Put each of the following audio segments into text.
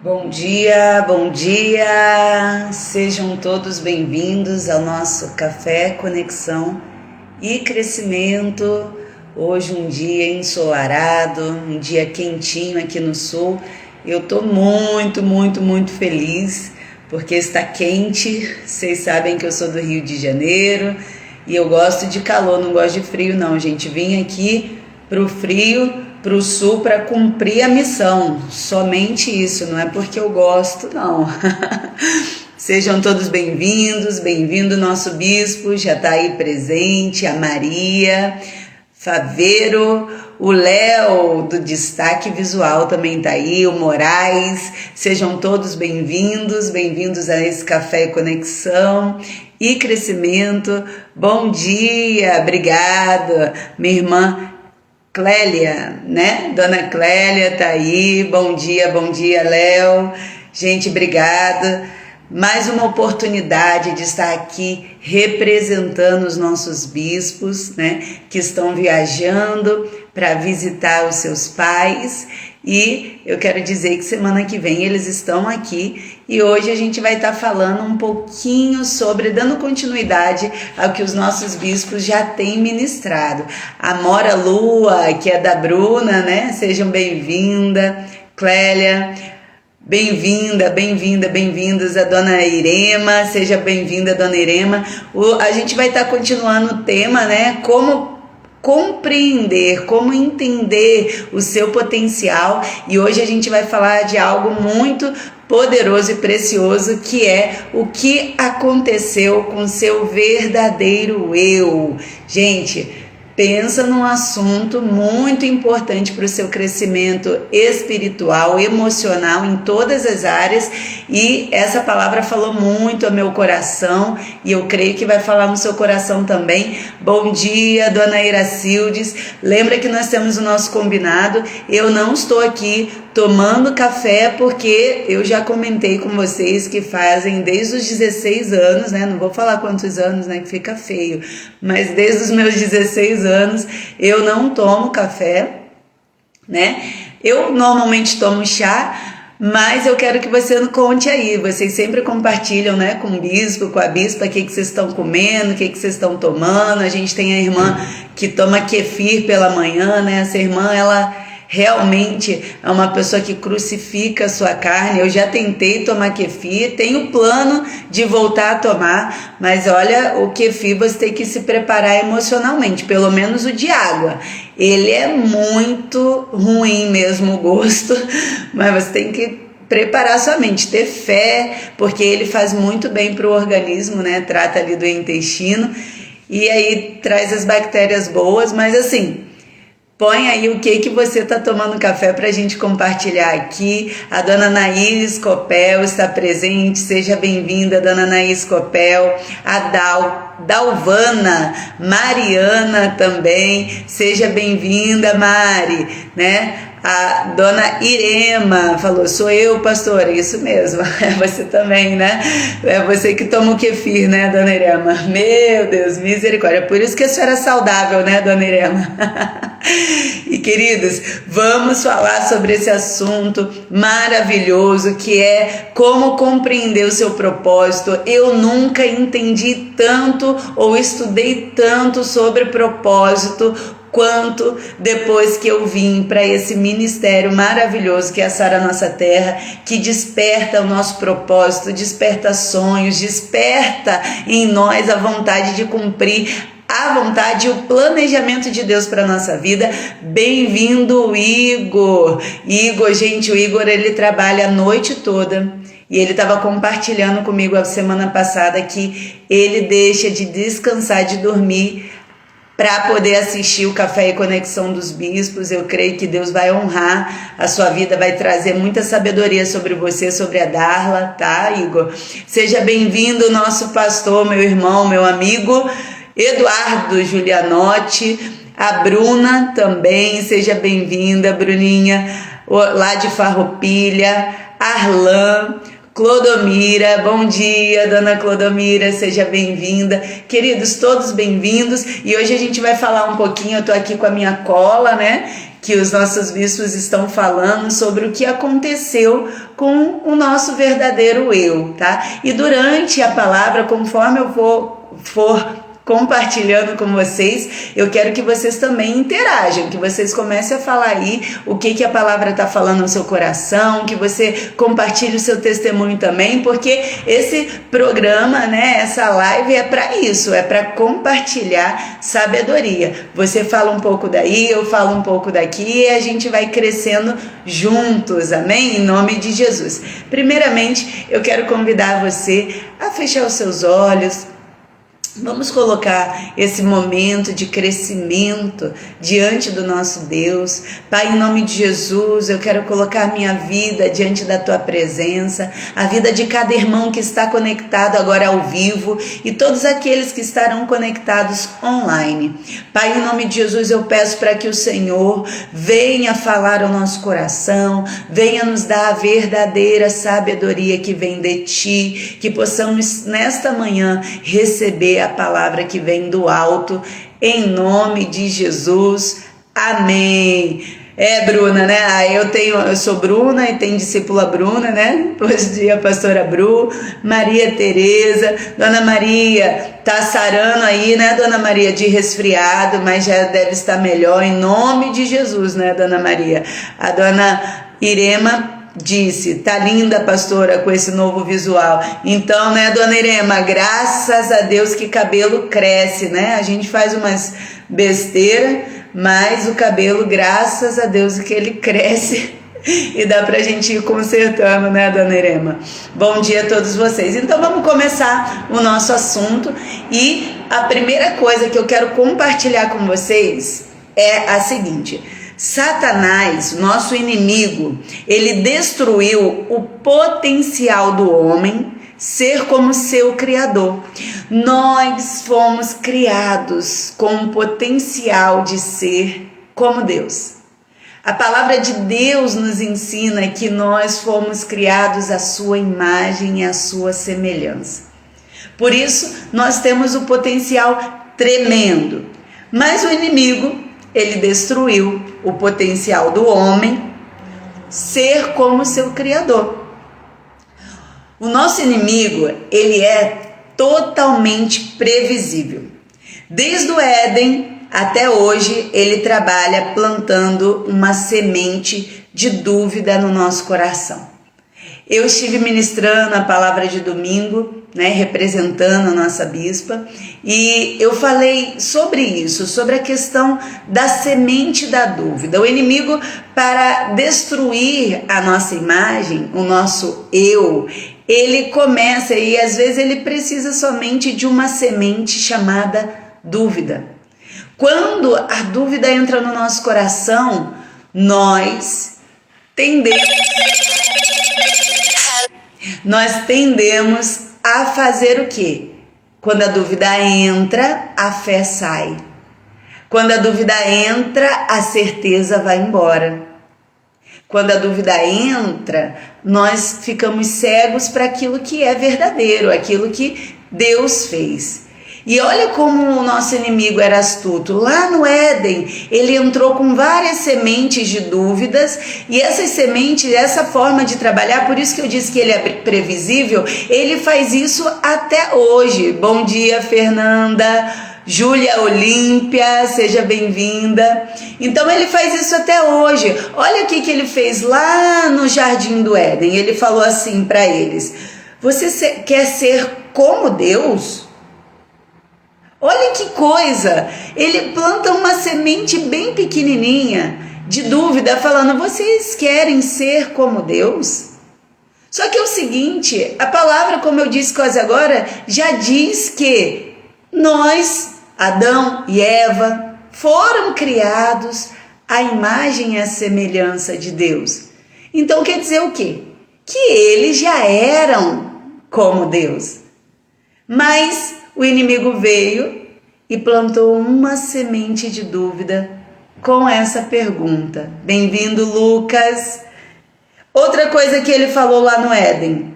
Bom dia, bom dia! Sejam todos bem-vindos ao nosso Café Conexão e Crescimento. Hoje um dia ensolarado, um dia quentinho aqui no sul. Eu tô muito feliz porque está quente. Vocês sabem que eu sou do Rio de Janeiro e eu gosto de calor, não gosto de frio não, gente. Vim aqui pro frio, para o sul, para cumprir a missão, somente isso, não é porque eu gosto não. Sejam todos bem-vindos, bem-vindo nosso bispo, já está aí presente, a Maria Faveiro, o Léo do Destaque Visual também está aí, o Moraes, sejam todos bem-vindos a esse Café Conexão e Crescimento. Bom dia, obrigada, minha irmã Clélia, né? Dona Clélia tá aí, bom dia, Léo. Gente, obrigada. Mais uma oportunidade de estar aqui representando os nossos bispos, né? Que estão viajando para visitar os seus pais. E eu quero dizer que semana que vem eles estão aqui e hoje a gente vai estar falando um pouquinho sobre, dando continuidade ao que os nossos bispos já têm ministrado. A Mora Lua, que é da Bruna, né? Sejam bem-vinda, Clélia. Bem-vindos a Dona Irema, seja bem-vinda, Dona Irema. A gente vai estar continuando o tema, né? Como compreender, como entender o seu potencial, e hoje a gente vai falar de algo muito poderoso e precioso, que é o que aconteceu com seu verdadeiro eu. Gente, pensa num assunto muito importante para o seu crescimento espiritual, emocional, em todas as áreas, e essa palavra falou muito ao meu coração, e eu creio que vai falar no seu coração também. Bom dia, Dona Iracildes. Lembra que nós temos o nosso combinado. Eu não estou aqui tomando café porque eu já comentei com vocês que fazem desde os 16 anos, né? Não vou falar quantos anos, né? Que fica feio. Mas desde os meus 16 anos eu não tomo café, né? Eu normalmente tomo chá, mas eu quero que você conte aí. Vocês sempre compartilham, né, com o bispo, com a bispa, o que vocês estão comendo, o que vocês estão tomando. A gente tem a irmã que toma kefir pela manhã, né? Essa irmã, ela realmente é uma pessoa que crucifica a sua carne. Eu já tentei tomar kefir, tenho plano de voltar a tomar, mas olha, o kefir você tem que se preparar emocionalmente, pelo menos o de água. Ele é muito ruim mesmo o gosto, mas você tem que preparar sua mente, ter fé, porque ele faz muito bem para o organismo, né? Trata ali do intestino e aí traz as bactérias boas, mas assim, põe aí o que você está tomando café para a gente compartilhar aqui. A Dona Naís Copel está presente, seja bem-vinda, Dona Naís Copel. A Dalvana, Mariana também, seja bem-vinda, Mari, né? A Dona Irema falou, sou eu, pastora, isso mesmo, é você também, né? É você que toma o kefir, né, Dona Irema? Meu Deus, misericórdia, por isso que a senhora é saudável, né, Dona Irema? E queridos, vamos falar sobre esse assunto maravilhoso que é como compreender o seu propósito. Eu nunca entendi tanto ou estudei tanto sobre propósito quanto depois que eu vim para esse ministério maravilhoso que é a Sara Nossa Terra, que desperta o nosso propósito, desperta sonhos, desperta em nós a vontade de cumprir a vontade e o planejamento de Deus para a nossa vida. Bem-vindo, Igor. Gente, o Igor, ele trabalha a noite toda. E ele estava compartilhando comigo a semana passada que ele deixa de descansar, de dormir, para poder assistir o Café e Conexão dos Bispos. Eu creio que Deus vai honrar a sua vida, vai trazer muita sabedoria sobre você, sobre a Darla, tá, Igor? Seja bem-vindo, nosso pastor, meu irmão, meu amigo, Eduardo Julianotti. A Bruna também, seja bem-vinda, Bruninha, lá de Farroupilha. Arlan, Clodomira, bom dia, dona Clodomira, seja bem-vinda. Queridos, todos bem-vindos. E hoje a gente vai falar um pouquinho, eu tô aqui com a minha cola, né? Que os nossos bispos estão falando sobre o que aconteceu com o nosso verdadeiro eu, tá? E durante a palavra, conforme eu for compartilhando com vocês, eu quero que vocês também interajam, que vocês comecem a falar aí o que a palavra está falando no seu coração, que você compartilhe o seu testemunho também, porque esse programa, né, essa live é para isso, é para compartilhar sabedoria. Você fala um pouco daí, eu falo um pouco daqui e a gente vai crescendo juntos, amém? Em nome de Jesus. Primeiramente, eu quero convidar você a fechar os seus olhos. Vamos colocar esse momento de crescimento diante do nosso Deus. Pai, em nome de Jesus, eu quero colocar minha vida diante da Tua presença, a vida de cada irmão que está conectado agora ao vivo e todos aqueles que estarão conectados online. Pai, em nome de Jesus, eu peço para que o Senhor venha falar ao nosso coração, venha nos dar a verdadeira sabedoria que vem de Ti, que possamos nesta manhã receber a palavra que vem do alto, em nome de Jesus, amém. Bruna, né? Eu sou Bruna e tem discípula Bruna, né? Bom dia, pastora Bru, Maria Tereza, Dona Maria, tá sarando aí, né, Dona Maria, de resfriado, mas já deve estar melhor, em nome de Jesus, né, Dona Maria? A Dona Irema disse, tá linda, pastora, com esse novo visual. Então, né, Dona Irema, graças a Deus que cabelo cresce, né? A gente faz umas besteiras, mas o cabelo, graças a Deus que ele cresce e dá pra gente ir consertando, né, Dona Irema? Bom dia a todos vocês. Então vamos começar o nosso assunto e a primeira coisa que eu quero compartilhar com vocês é a seguinte: Satanás, nosso inimigo, ele destruiu o potencial do homem ser como seu criador. Nós fomos criados com o potencial de ser como Deus. A palavra de Deus nos ensina que nós fomos criados à sua imagem e à sua semelhança. Por isso, nós temos o potencial tremendo. Mas o inimigo, ele destruiu o potencial do homem ser como seu criador. O nosso inimigo, ele é totalmente previsível. Desde o Éden até hoje, ele trabalha plantando uma semente de dúvida no nosso coração. Eu estive ministrando a palavra de domingo, né, representando a nossa bispa, e eu falei sobre isso, sobre a questão da semente da dúvida. O inimigo, para destruir a nossa imagem, o nosso eu, ele começa, e às vezes ele precisa somente de uma semente chamada dúvida. Quando a dúvida entra no nosso coração, nós tendemos a fazer o quê? Quando a dúvida entra, a fé sai. Quando a dúvida entra, a certeza vai embora. Quando a dúvida entra, nós ficamos cegos para aquilo que é verdadeiro, aquilo que Deus fez. E olha como o nosso inimigo era astuto. Lá no Éden, ele entrou com várias sementes de dúvidas, e essas sementes, essa forma de trabalhar, por isso que eu disse que ele é previsível, ele faz isso até hoje. Bom dia, Fernanda, Júlia Olímpia, seja bem-vinda. Então ele faz isso até hoje. Olha o que ele fez lá no Jardim do Éden. Ele falou assim para eles: você quer ser como Deus? Olha que coisa, ele planta uma semente bem pequenininha de dúvida, falando, vocês querem ser como Deus? Só que é o seguinte, a palavra, como eu disse quase agora, já diz que nós, Adão e Eva, foram criados à imagem e à semelhança de Deus. Então quer dizer o quê? Que eles já eram como Deus. Mas o inimigo veio e plantou uma semente de dúvida com essa pergunta. Bem-vindo, Lucas. Outra coisa que ele falou lá no Éden: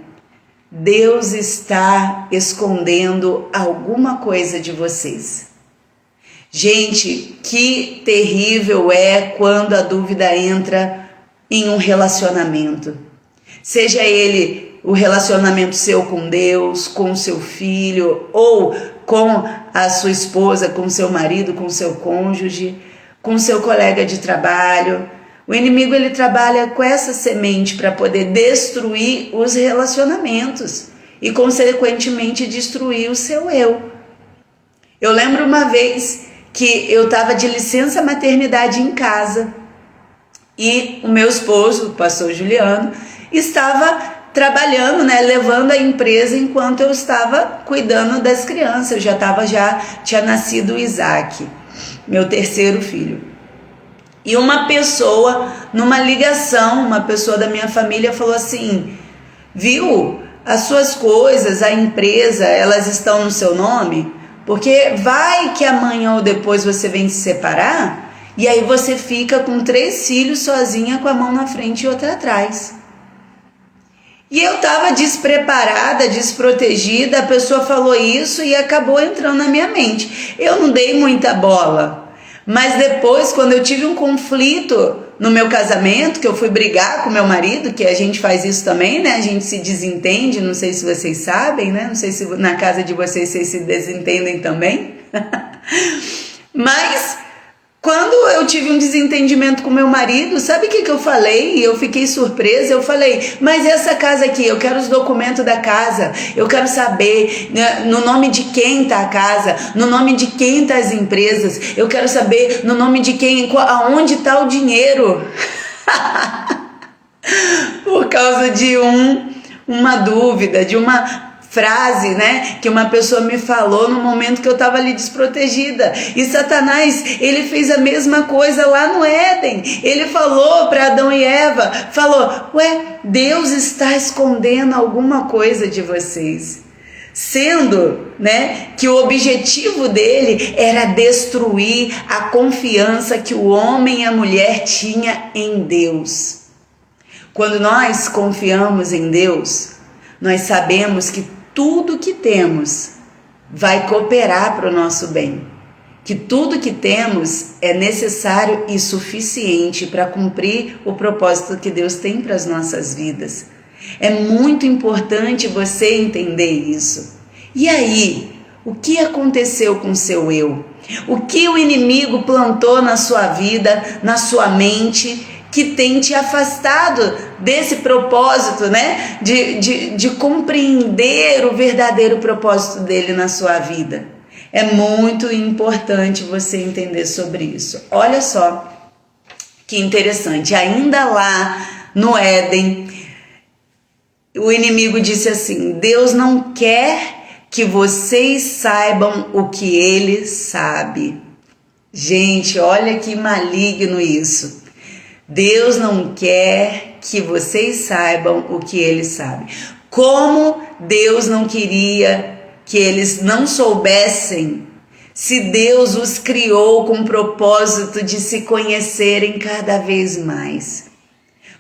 Deus está escondendo alguma coisa de vocês. Gente, que terrível é quando a dúvida entra em um relacionamento. Seja ele o relacionamento seu com Deus, com seu filho, ou com a sua esposa, com seu marido, com seu cônjuge, com seu colega de trabalho. O inimigo, ele trabalha com essa semente para poder destruir os relacionamentos e, consequentemente, destruir o seu eu. Eu lembro uma vez que eu estava de licença maternidade em casa e o meu esposo, o pastor Juliano, estava trabalhando, né, levando a empresa enquanto eu estava cuidando das crianças. Eu tinha nascido o Isaac, meu terceiro filho. E uma pessoa, numa ligação, uma pessoa da minha família falou assim: viu, as suas coisas, a empresa, elas estão no seu nome? Porque vai que amanhã ou depois você vem se separar e aí você fica com 3 filhos sozinha, com a mão na frente e outra atrás. E eu estava despreparada, desprotegida, a pessoa falou isso e acabou entrando na minha mente. Eu não dei muita bola. Mas depois, quando eu tive um conflito no meu casamento, que eu fui brigar com meu marido, que a gente faz isso também, né? A gente se desentende, não sei se vocês sabem, né? Não sei se na casa de vocês se desentendem também. Mas quando eu tive um desentendimento com meu marido, sabe o que eu falei? E eu fiquei surpresa, eu falei: mas essa casa aqui, eu quero os documentos da casa, eu quero saber, né, no nome de quem está a casa, no nome de quem estão as empresas, eu quero saber no nome de quem, aonde está o dinheiro. Por causa de uma dúvida, de uma frase, né, que uma pessoa me falou no momento que eu estava ali desprotegida. E Satanás, ele fez a mesma coisa lá no Éden. Ele falou para Adão e Eva, falou: ué, Deus está escondendo alguma coisa de vocês. Sendo, né, que o objetivo dele era destruir a confiança que o homem e a mulher tinham em Deus. Quando nós confiamos em Deus, nós sabemos que tudo que temos vai cooperar para o nosso bem, que tudo que temos é necessário e suficiente para cumprir o propósito que Deus tem para as nossas vidas. É muito importante você entender isso. E aí, o que aconteceu com o seu eu? O que o inimigo plantou na sua vida, na sua mente, que tem te afastado desse propósito, né? De compreender o verdadeiro propósito dele na sua vida. É muito importante você entender sobre isso. Olha só que interessante. Ainda lá no Éden, o inimigo disse assim: Deus não quer que vocês saibam o que ele sabe. Gente, olha que maligno isso. Deus não quer que vocês saibam o que ele sabe. Como Deus não queria que eles não soubessem, se Deus os criou com o propósito de se conhecerem cada vez mais.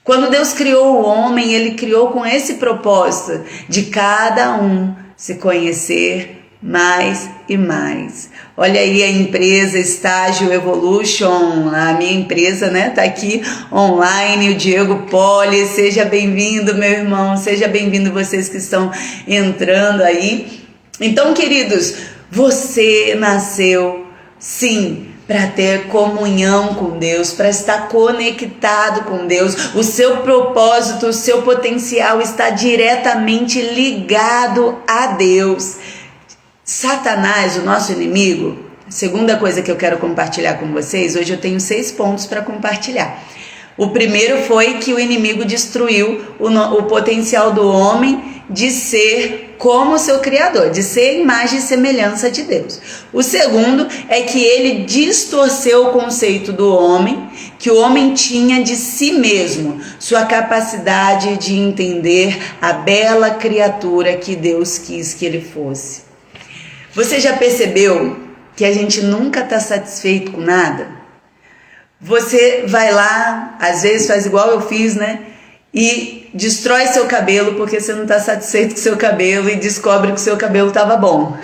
Quando Deus criou o homem, ele criou com esse propósito de cada um se conhecer mais e mais. Olha aí a empresa Estágio Evolution, a minha empresa, né? Tá aqui online, o Diego Poli. Seja bem-vindo, meu irmão, seja bem-vindo vocês que estão entrando aí. Então, queridos, você nasceu, sim, para ter comunhão com Deus, para estar conectado com Deus. O seu propósito, o seu potencial está diretamente ligado a Deus. Satanás, o nosso inimigo, segunda coisa que eu quero compartilhar com vocês, hoje eu tenho 6 pontos para compartilhar. O primeiro foi que o inimigo destruiu o potencial do homem de ser como seu Criador, de ser imagem e semelhança de Deus. O segundo é que ele distorceu o conceito do homem, que o homem tinha de si mesmo, sua capacidade de entender a bela criatura que Deus quis que ele fosse. Você já percebeu que a gente nunca está satisfeito com nada? Você vai lá, às vezes faz igual eu fiz, né? e destrói seu cabelo porque você não está satisfeito com seu cabelo e descobre que o seu cabelo estava bom.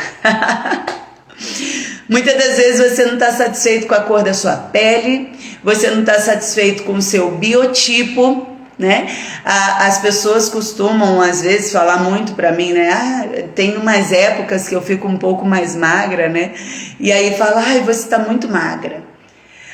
Muitas das vezes você não está satisfeito com a cor da sua pele, você não está satisfeito com o seu biotipo, né? As pessoas costumam às vezes falar muito para mim, né? Tem umas épocas que eu fico um pouco mais magra, né? E aí fala, você está muito magra.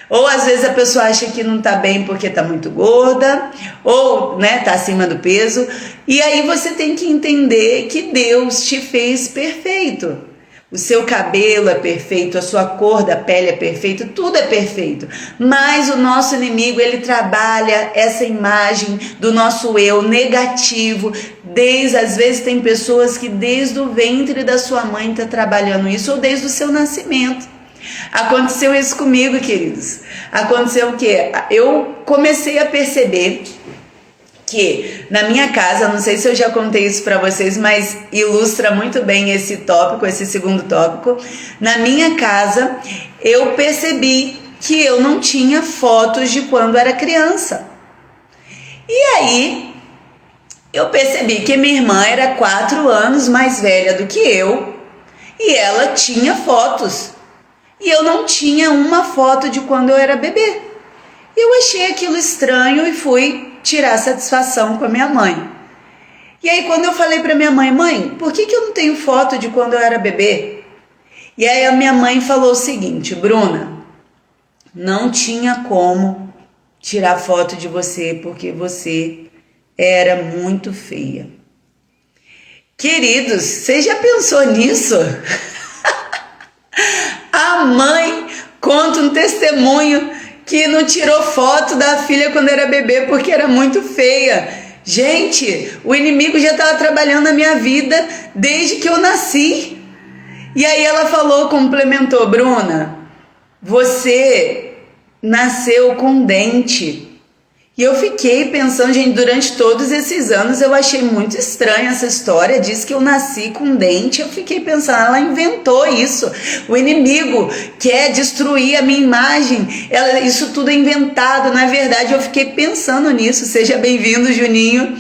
Ou às vezes a pessoa acha que não tá bem porque tá muito gorda, ou, né, tá acima do peso. E aí você tem que entender que Deus te fez perfeito. O seu cabelo é perfeito, a sua cor da pele é perfeita, tudo é perfeito. Mas o nosso inimigo, ele trabalha essa imagem do nosso eu negativo. Às vezes tem pessoas que desde o ventre da sua mãe tá trabalhando isso, ou desde o seu nascimento. Aconteceu isso comigo, queridos. Aconteceu o quê? Eu comecei a perceber que na minha casa, não sei se eu já contei isso para vocês, mas ilustra muito bem esse tópico, esse segundo tópico. Na minha casa, eu percebi que eu não tinha fotos de quando era criança. E aí, eu percebi que minha irmã era 4 anos mais velha do que eu e ela tinha fotos. E eu não tinha uma foto de quando eu era bebê. Eu achei aquilo estranho e fui tirar satisfação com a minha mãe. E aí quando eu falei para minha mãe, por que eu não tenho foto de quando eu era bebê? E aí a minha mãe falou o seguinte, Bruna, não tinha como tirar foto de você porque você era muito feia. Queridos, você já pensou nisso? A mãe conta um testemunho que não tirou foto da filha quando era bebê porque era muito feia. Gente, o inimigo já estava trabalhando na minha vida desde que eu nasci. E aí ela falou, complementou, Bruna, você nasceu com dente. E eu fiquei pensando, gente, durante todos esses anos eu achei muito estranha essa história, diz que eu nasci com dente, eu fiquei pensando, ela inventou isso, o inimigo quer destruir a minha imagem, isso tudo é inventado, não é verdade, eu fiquei pensando nisso, seja bem-vindo, Juninho,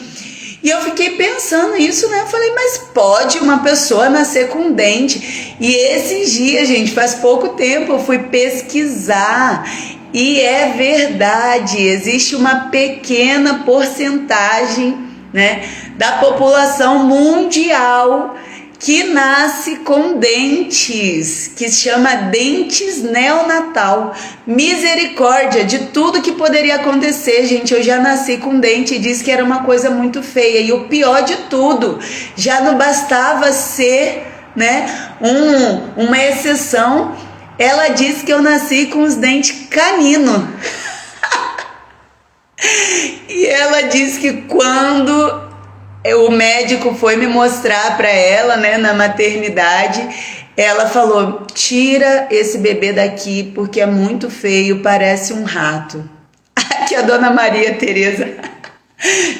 e eu fiquei pensando nisso, né, eu falei, mas pode uma pessoa nascer com dente, e esses dias, gente, faz pouco tempo eu fui pesquisar. E é verdade, existe uma pequena porcentagem, né, da população mundial que nasce com dentes, que se chama dentes neonatal. Misericórdia de tudo que poderia acontecer, gente. Eu já nasci com dente e disse que era uma coisa muito feia. E o pior de tudo, já não bastava ser, né, uma exceção. Ela disse que eu nasci com os dentes caninos. E ela disse que quando o médico foi me mostrar para ela, né, na maternidade, ela falou, tira esse bebê daqui porque é muito feio, parece um rato. Aqui a dona Maria Tereza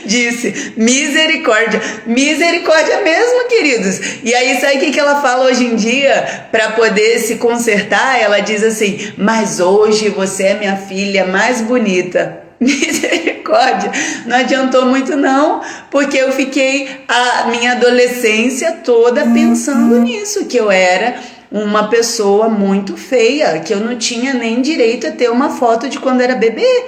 disse, misericórdia mesmo, queridos. E aí sabe o que ela fala hoje em dia para poder se consertar? Ela diz assim, mas hoje você é minha filha mais bonita. Misericórdia, não adiantou muito não, porque eu fiquei a minha adolescência toda pensando nisso, que eu era uma pessoa muito feia, que eu não tinha nem direito a ter uma foto de quando era bebê.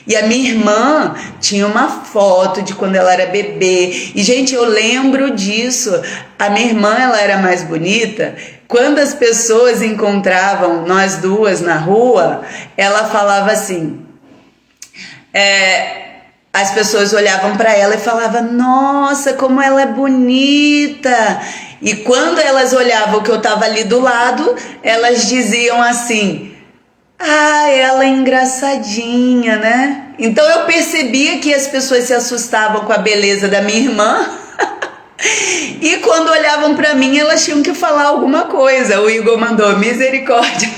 E a minha irmã tinha uma foto de quando ela era bebê. E, gente, eu lembro disso. A minha irmã, ela era mais bonita. Quando as pessoas encontravam nós duas na rua, ela falava assim... as pessoas olhavam para ela e falavam, nossa, como ela é bonita. E quando elas olhavam que eu estava ali do lado, elas diziam assim... ela é engraçadinha, né? Então eu percebia que as pessoas se assustavam com a beleza da minha irmã e quando olhavam para mim elas tinham que falar alguma coisa. O Igor mandou misericórdia.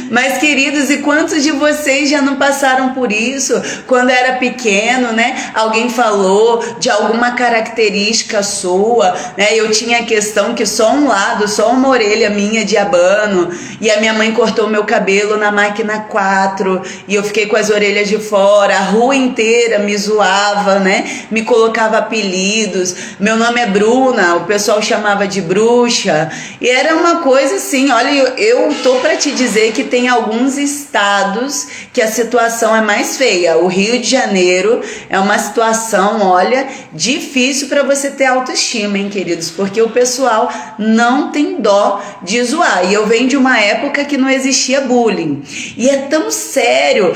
Mas, queridos, e quantos de vocês já não passaram por isso? Quando era pequeno, né? Alguém falou de alguma característica sua, né? Eu tinha a questão que só um lado, só uma orelha minha de abano, e a minha mãe cortou meu cabelo na máquina 4, e eu fiquei com as orelhas de fora, a rua inteira me zoava, né? Me colocava apelidos. Meu nome é Bruna, o pessoal chamava de bruxa, e era uma coisa assim, olha, eu tô pra te dizer que tem alguns estados que a situação é mais feia. O Rio de Janeiro é uma situação, olha, difícil para você ter autoestima, hein, queridos? Porque o pessoal não tem dó de zoar. E eu venho de uma época que não existia bullying. E é tão sério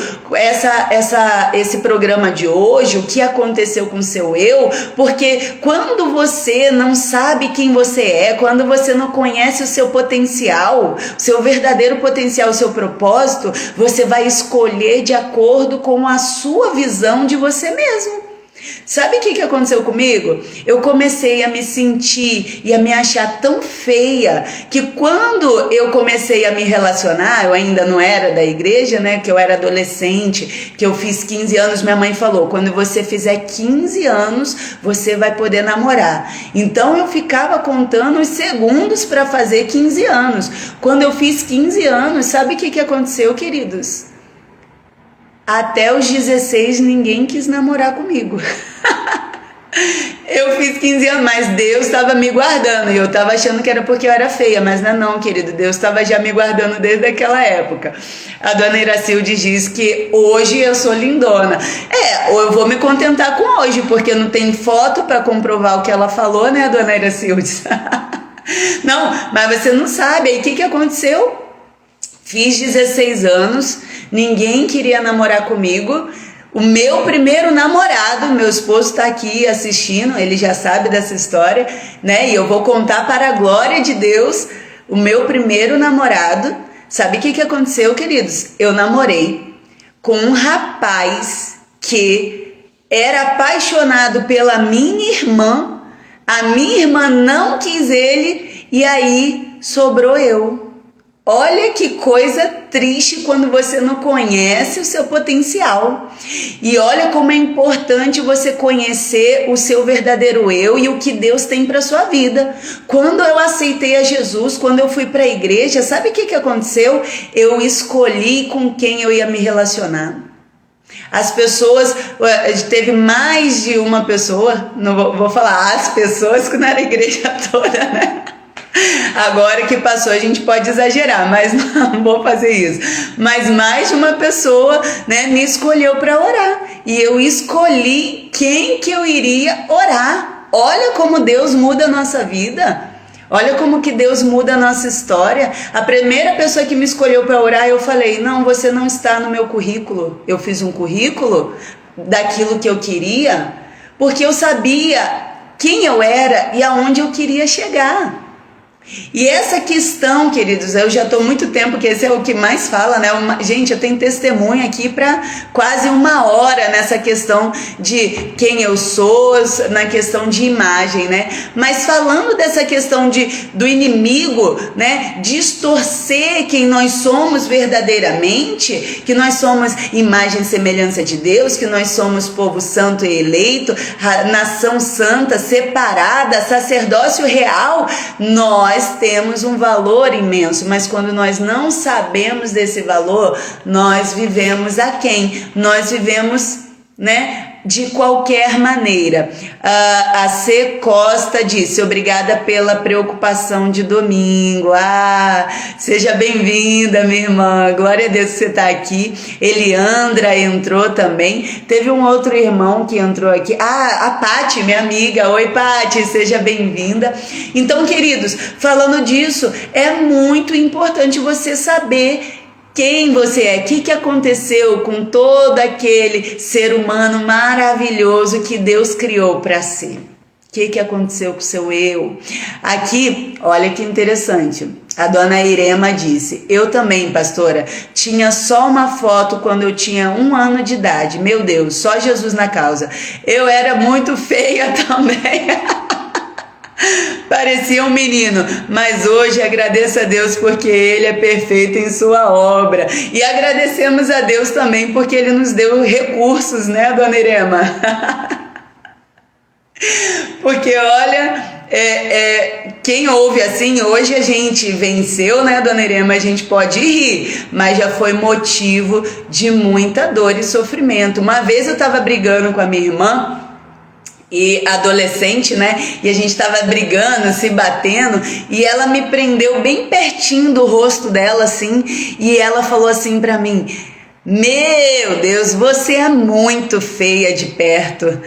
esse programa de hoje, o que aconteceu com o seu eu, porque quando você não sabe quem você é, quando você não conhece o seu potencial, o seu verdadeiro potencial, o seu propósito, você vai escolher de acordo com a sua visão de você mesmo. Sabe o que aconteceu comigo? Eu comecei a me sentir e a me achar tão feia que quando eu comecei a me relacionar, eu ainda não era da igreja, né? Que eu era adolescente, que eu fiz 15 anos, minha mãe falou, quando você fizer 15 anos, você vai poder namorar. Então eu ficava contando os segundos para fazer 15 anos. Quando eu fiz 15 anos, sabe o que aconteceu, queridos? Até os 16 ninguém quis namorar comigo. Eu fiz 15 anos, mas Deus estava me guardando. E eu estava achando que era porque eu era feia, mas não, querido. Deus estava já me guardando desde aquela época. A dona Iracilde diz que hoje eu sou lindona. Ou eu vou me contentar com hoje, porque não tem foto para comprovar o que ela falou, né, dona Iracilde? Não, mas você não sabe. Aí o que aconteceu? Fiz 16 anos, ninguém queria namorar comigo. O meu primeiro namorado, meu esposo está aqui assistindo, ele já sabe dessa história, né? E eu vou contar para a glória de Deus. O meu primeiro namorado, sabe o que aconteceu, queridos? Eu namorei com um rapaz que era apaixonado pela minha irmã, a minha irmã não quis ele, e aí sobrou eu. Olha que coisa triste quando você não conhece o seu potencial. E olha como é importante você conhecer o seu verdadeiro eu e o que Deus tem para sua vida. Quando eu aceitei a Jesus, quando eu fui para a igreja, sabe o que aconteceu? Eu escolhi com quem eu ia me relacionar. As pessoas, teve mais de uma pessoa, não vou falar as pessoas, que não era a igreja toda, né? Agora que passou a gente pode exagerar, mas não vou fazer isso. Mas mais de uma pessoa, né, me escolheu para orar. E eu escolhi quem que eu iria orar. Olha como Deus muda a nossa vida. Olha como que Deus muda a nossa história. A primeira pessoa que me escolheu para orar, eu falei, não, você não está no meu currículo. Eu fiz um currículo daquilo que eu queria, porque eu sabia quem eu era e aonde eu queria chegar. E essa questão, queridos, eu já estou muito tempo, que esse é o que mais fala, né? Gente, eu tenho testemunho aqui para quase 1 hora nessa questão de quem eu sou, na questão de imagem, né? Mas falando dessa questão do inimigo, né? Distorcer quem nós somos verdadeiramente, que nós somos imagem e semelhança de Deus, que nós somos povo santo e eleito, nação santa, separada, sacerdócio real, nós temos um valor imenso, mas quando nós não sabemos desse valor, nós vivemos aquém, nós vivemos, né, de qualquer maneira. A C. Costa disse, obrigada pela preocupação de domingo. Seja bem-vinda, minha irmã, glória a Deus que você está aqui. Eliandra entrou também, teve um outro irmão que entrou aqui, a Pati, minha amiga. Oi, Pati, seja bem-vinda. Então, queridos, falando disso, é muito importante você saber quem você é, o que aconteceu com todo aquele ser humano maravilhoso que Deus criou para ser. O que aconteceu com o seu eu? Aqui, olha que interessante. A dona Irema disse, eu também, pastora, tinha só uma foto quando eu tinha 1 ano de idade. Meu Deus, só Jesus na causa. Eu era muito feia também. Parecia um menino, mas hoje agradeço a Deus porque Ele é perfeito em sua obra. E agradecemos a Deus também porque Ele nos deu recursos, né, dona Irema? Porque olha, quem ouve assim, hoje a gente venceu, né, dona Irema? A gente pode rir, mas já foi motivo de muita dor e sofrimento. Uma vez eu tava brigando com a minha irmã, e adolescente, né? E a gente tava brigando, se batendo, e ela me prendeu bem pertinho do rosto dela, assim, e ela falou assim pra mim: meu Deus, você é muito feia de perto.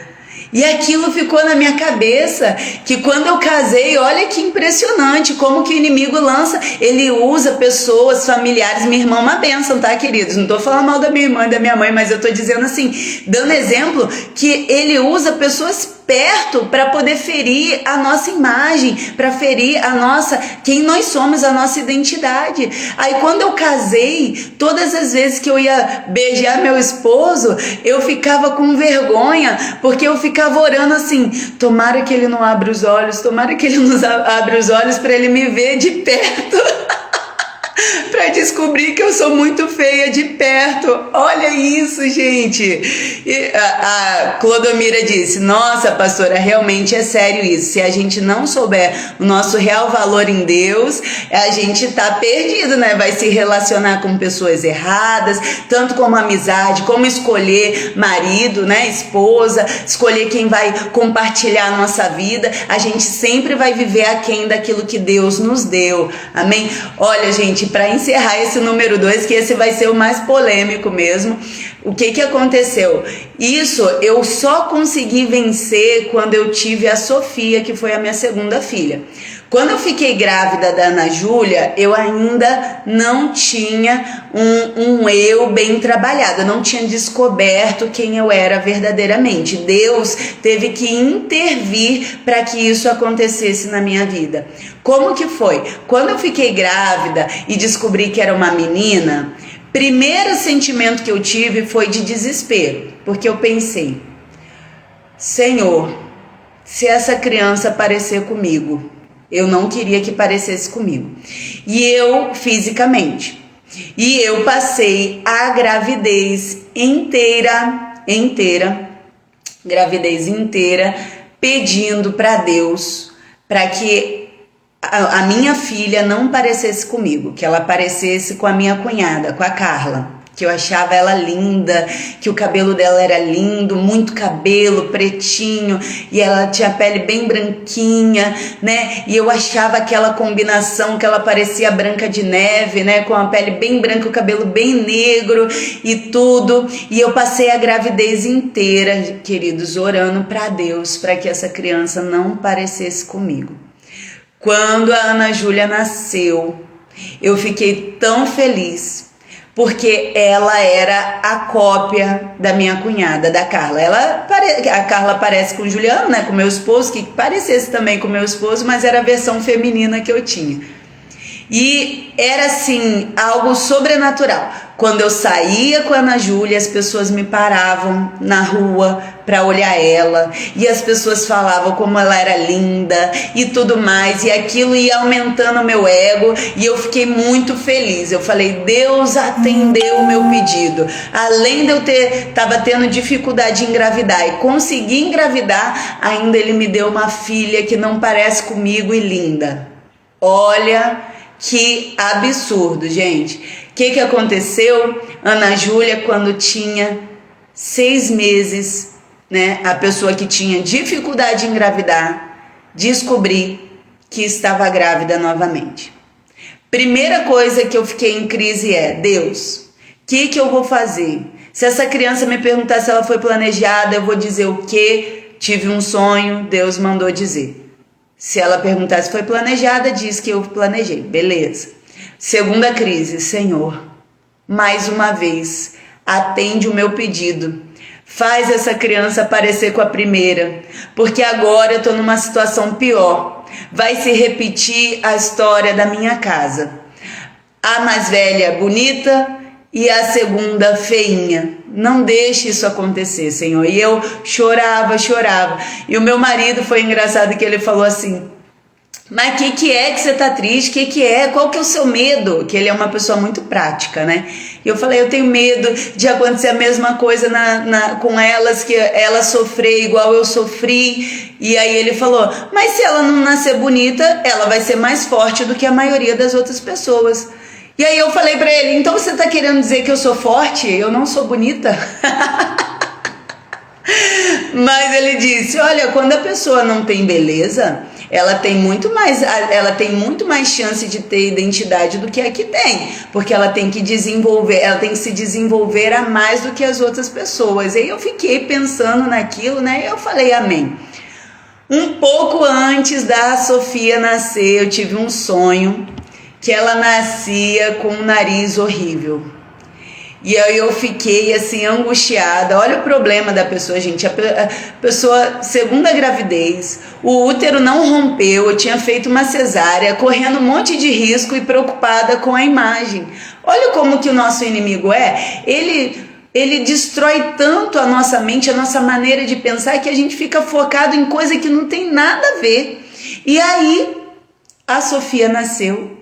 E aquilo ficou na minha cabeça, que quando eu casei, olha que impressionante como que o inimigo lança, ele usa pessoas, familiares. Minha irmã é uma bênção, tá, queridos? Não tô falando mal da minha irmã e da minha mãe, mas eu tô dizendo assim, dando exemplo, que ele usa pessoas perto para poder ferir a nossa imagem, para ferir a nossa, quem nós somos, a nossa identidade. Aí quando eu casei, todas as vezes que eu ia beijar meu esposo, eu ficava com vergonha, porque eu ficava orando assim: tomara que ele não abra os olhos, tomara que ele não abra os olhos para ele me ver de perto. Para descobrir que eu sou muito feia de perto. Olha isso, gente. E a Clodomira disse: nossa, pastora, realmente é sério isso. Se a gente não souber o nosso real valor em Deus, a gente tá perdido, né? Vai se relacionar com pessoas erradas, tanto como amizade, como escolher marido, né? Esposa, escolher quem vai compartilhar a nossa vida. A gente sempre vai viver aquém daquilo que Deus nos deu. Amém? Olha, gente, para encerrar esse número 2, que esse vai ser o mais polêmico mesmo, o que aconteceu? Isso eu só consegui vencer quando eu tive a Sofia, que foi a minha segunda filha. Quando eu fiquei grávida da Ana Júlia, eu ainda não tinha um eu bem trabalhado, eu não tinha descoberto quem eu era verdadeiramente. Deus teve que intervir para que isso acontecesse na minha vida. Como que foi? Quando eu fiquei grávida e descobri que era uma menina, primeiro sentimento que eu tive foi de desespero, porque eu pensei: Senhor, se essa criança parecer comigo, eu não queria que parecesse comigo. E eu, fisicamente. E eu passei a gravidez inteira, pedindo para Deus, para que a minha filha não parecesse comigo, que ela parecesse com a minha cunhada, com a Carla, que eu achava ela linda, que o cabelo dela era lindo, muito cabelo, pretinho, e ela tinha a pele bem branquinha, né? E eu achava aquela combinação que ela parecia Branca de Neve, né? Com a pele bem branca, o cabelo bem negro e tudo. E eu passei a gravidez inteira, queridos, orando para Deus, para que essa criança não parecesse comigo. Quando a Ana Júlia nasceu, eu fiquei tão feliz, porque ela era a cópia da minha cunhada, da Carla. A Carla parece com o Juliano, né, com meu esposo, que parecesse também com meu esposo, mas era a versão feminina que eu tinha. E era assim, algo sobrenatural. Quando eu saía com a Ana Júlia, as pessoas me paravam na rua para olhar ela, e as pessoas falavam como ela era linda e tudo mais, e aquilo ia aumentando o meu ego, e eu fiquei muito feliz. Eu falei: Deus atendeu o meu pedido. Além de eu tava tendo dificuldade em engravidar e consegui engravidar, ainda ele me deu uma filha que não parece comigo e linda. Olha que absurdo, gente. O que aconteceu? Ana Júlia, quando tinha 6 meses, né, a pessoa que tinha dificuldade em engravidar, descobri que estava grávida novamente. Primeira coisa que eu fiquei em crise é: Deus, o que eu vou fazer? Se essa criança me perguntar se ela foi planejada, eu vou dizer o quê? Tive um sonho, Deus mandou dizer. Se ela perguntar se foi planejada, diz que eu planejei. Beleza. Segunda crise: Senhor, mais uma vez, atende o meu pedido. Faz essa criança parecer com a primeira, porque agora eu estou numa situação pior. Vai se repetir a história da minha casa. A mais velha bonita e a segunda feinha. Não deixe isso acontecer, Senhor. E eu chorava. E o meu marido, foi engraçado que ele falou assim: Mas o que é que você tá triste? Que é? Qual que é o seu medo? Que ele é uma pessoa muito prática, né? E eu falei, eu tenho medo de acontecer a mesma coisa com elas, que elas sofrer igual eu sofri. E aí ele falou, mas se ela não nascer bonita, ela vai ser mais forte do que a maioria das outras pessoas. E aí eu falei pra ele, então você tá querendo dizer que eu sou forte? Eu não sou bonita? Mas ele disse, olha, quando a pessoa não tem beleza, ela tem muito mais chance de ter identidade do que a que tem, porque ela tem que se desenvolver a mais do que as outras pessoas. E aí eu fiquei pensando naquilo, né? E eu falei, amém. Um pouco antes da Sofia nascer, eu tive um sonho que ela nascia com um nariz horrível. E aí eu fiquei assim angustiada. Olha o problema da pessoa, gente. A pessoa, segunda gravidez, o útero não rompeu, eu tinha feito uma cesárea, correndo um monte de risco e preocupada com a imagem. Olha como que o nosso inimigo é. Ele destrói tanto a nossa mente, a nossa maneira de pensar, que a gente fica focado em coisa que não tem nada a ver. E aí a Sofia nasceu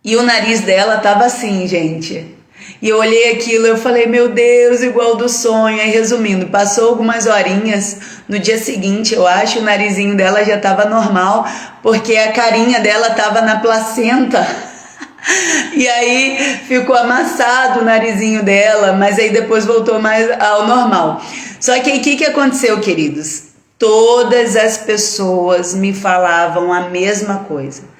e o nariz dela tava assim, gente. E eu olhei aquilo e eu falei, meu Deus, igual do sonho. Aí resumindo, passou algumas horinhas, no dia seguinte, eu acho, o narizinho dela já estava normal, porque a carinha dela estava na placenta. E aí ficou amassado o narizinho dela, mas aí depois voltou mais ao normal. Só que aí o que aconteceu, queridos? Todas as pessoas me falavam a mesma coisa.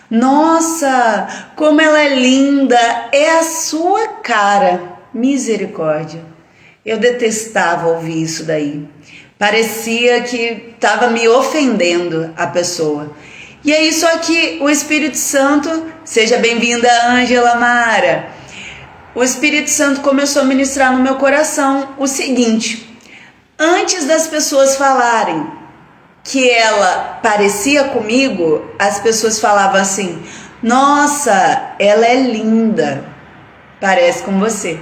Nossa, como ela é linda, é a sua cara. Misericórdia. Eu detestava ouvir isso daí. Parecia que estava me ofendendo a pessoa. E aí, só que o Espírito Santo, seja bem-vinda, Ângela Mara. O Espírito Santo começou a ministrar no meu coração o seguinte: antes das pessoas falarem que ela parecia comigo, as pessoas falavam assim, nossa, ela é linda, parece com você.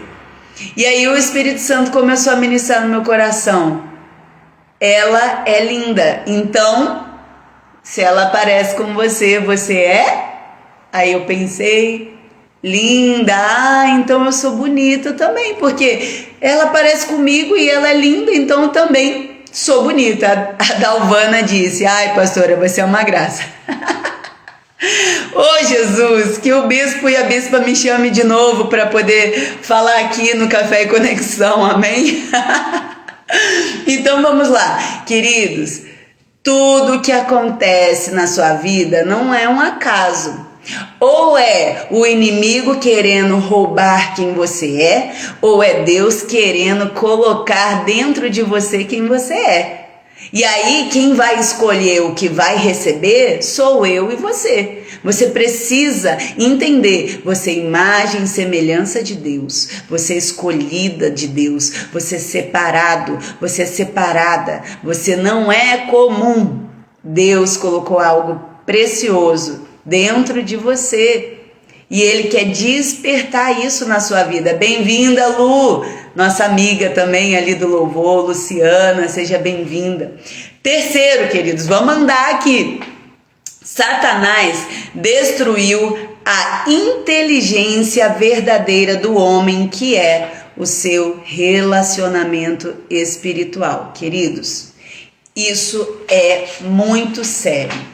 E aí o Espírito Santo começou a ministrar no meu coração, ela é linda, então, se ela parece com você, você é? Aí eu pensei, linda, então eu sou bonita também, porque ela parece comigo e ela é linda, então eu também sou bonita. A Dalvana disse, ai pastora, você é uma graça. Ô Jesus, que o bispo e a bispa me chamem de novo para poder falar aqui no Café e Conexão, amém? Então vamos lá, queridos, tudo que acontece na sua vida não é um acaso. Ou é o inimigo querendo roubar quem você é, ou é Deus querendo colocar dentro de você quem você é. E aí quem vai escolher o que vai receber sou eu e você. Você precisa entender, você é imagem e semelhança de Deus, você é escolhida de Deus, você é separado, você é separada, você não é comum. Deus colocou algo precioso dentro de você e Ele quer despertar isso na sua vida. Bem-vinda, Lu, nossa amiga também ali do louvor, Luciana, seja bem-vinda. Terceiro, queridos, vamos andar aqui. Satanás destruiu a inteligência verdadeira do homem, que é o seu relacionamento espiritual. Queridos, isso é muito sério.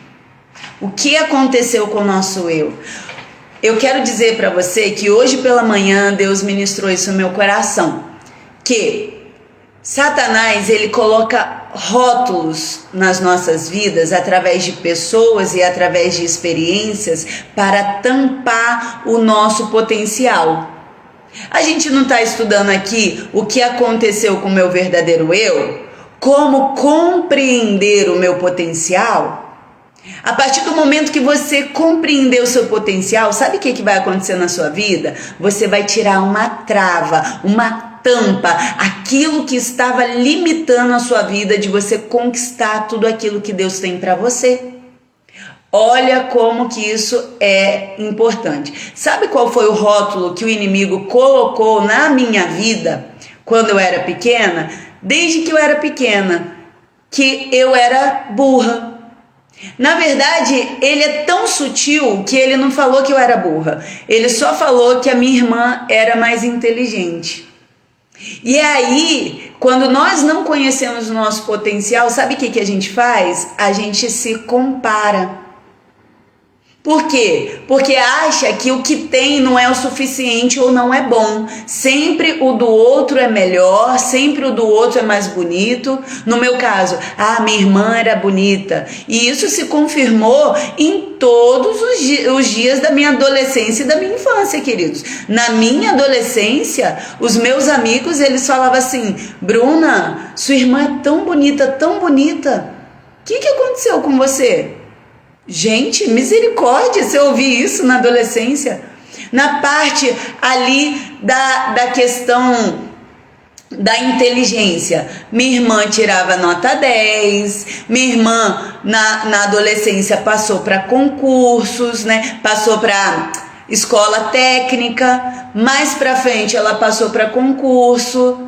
O que aconteceu com o nosso eu? Eu quero dizer para você que hoje pela manhã Deus ministrou isso no meu coração, que Satanás, ele coloca rótulos nas nossas vidas através de pessoas e através de experiências para tampar o nosso potencial. A gente não está estudando aqui o que aconteceu com o meu verdadeiro eu, como compreender o meu potencial. A partir do momento que você compreender o seu potencial, sabe o que vai acontecer na sua vida? Você vai tirar uma trava, uma tampa, aquilo que estava limitando a sua vida de você conquistar tudo aquilo que Deus tem para você. Olha como que isso é importante. Sabe qual foi o rótulo que o inimigo colocou na minha vida quando eu era pequena? Desde que eu era pequena, que eu era burra. Na verdade, ele é tão sutil que ele não falou que eu era burra. Ele só falou que a minha irmã era mais inteligente. E aí, quando nós não conhecemos o nosso potencial, sabe o que a gente faz? A gente se compara. Por quê? Porque acha que o que tem não é o suficiente ou não é bom. Sempre o do outro é melhor, sempre o do outro é mais bonito. No meu caso, minha irmã era bonita. E isso se confirmou em todos os dias da minha adolescência e da minha infância, queridos. Na minha adolescência, os meus amigos, eles falavam assim: Bruna, sua irmã é tão bonita, tão bonita. O que aconteceu com você? Gente, misericórdia, se eu ouvi isso na adolescência. Na parte ali da questão da inteligência, minha irmã tirava nota 10, minha irmã na adolescência passou para concursos, né? Passou para escola técnica, mais para frente ela passou para concurso.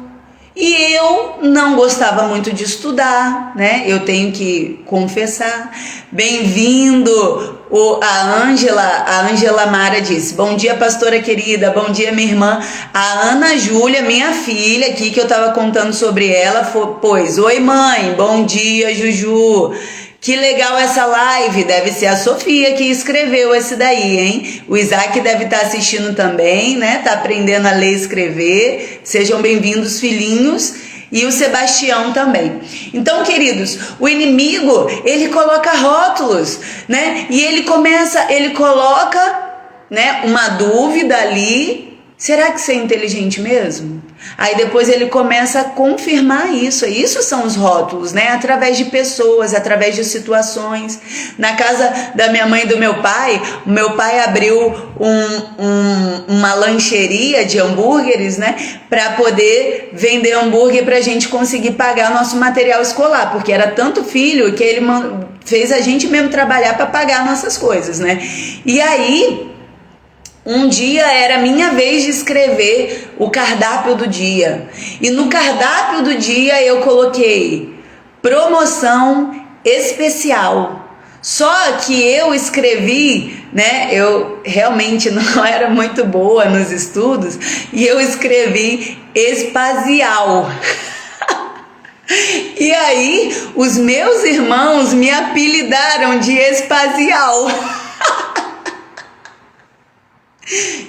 E eu não gostava muito de estudar, né? Eu tenho que confessar. Bem-vindo, a Ângela Mara disse: bom dia, pastora querida, bom dia, minha irmã. A Ana Júlia, minha filha aqui, que eu tava contando sobre ela, pois, oi mãe, bom dia, Juju. Que legal essa live, deve ser a Sofia que escreveu esse daí, hein? O Isaac deve estar assistindo também, né? Tá aprendendo a ler e escrever. Sejam bem-vindos, filhinhos. E o Sebastião também. Então, queridos, o inimigo, ele coloca rótulos, né? E ele coloca, né, uma dúvida ali. Será que você é inteligente mesmo? Aí depois ele começa a confirmar isso. Isso são os rótulos, né? Através de pessoas, através de situações. Na casa da minha mãe e do meu pai, o meu pai abriu uma lancheria de hambúrgueres, né? Para poder vender hambúrguer para a gente conseguir pagar nosso material escolar. Porque era tanto filho que ele fez a gente mesmo trabalhar para pagar nossas coisas, né? E aí, um dia era minha vez de escrever o cardápio do dia. E no cardápio do dia eu coloquei promoção especial. Só que eu escrevi, né? Eu realmente não era muito boa nos estudos e eu escrevi espacial. E aí os meus irmãos me apelidaram de espacial.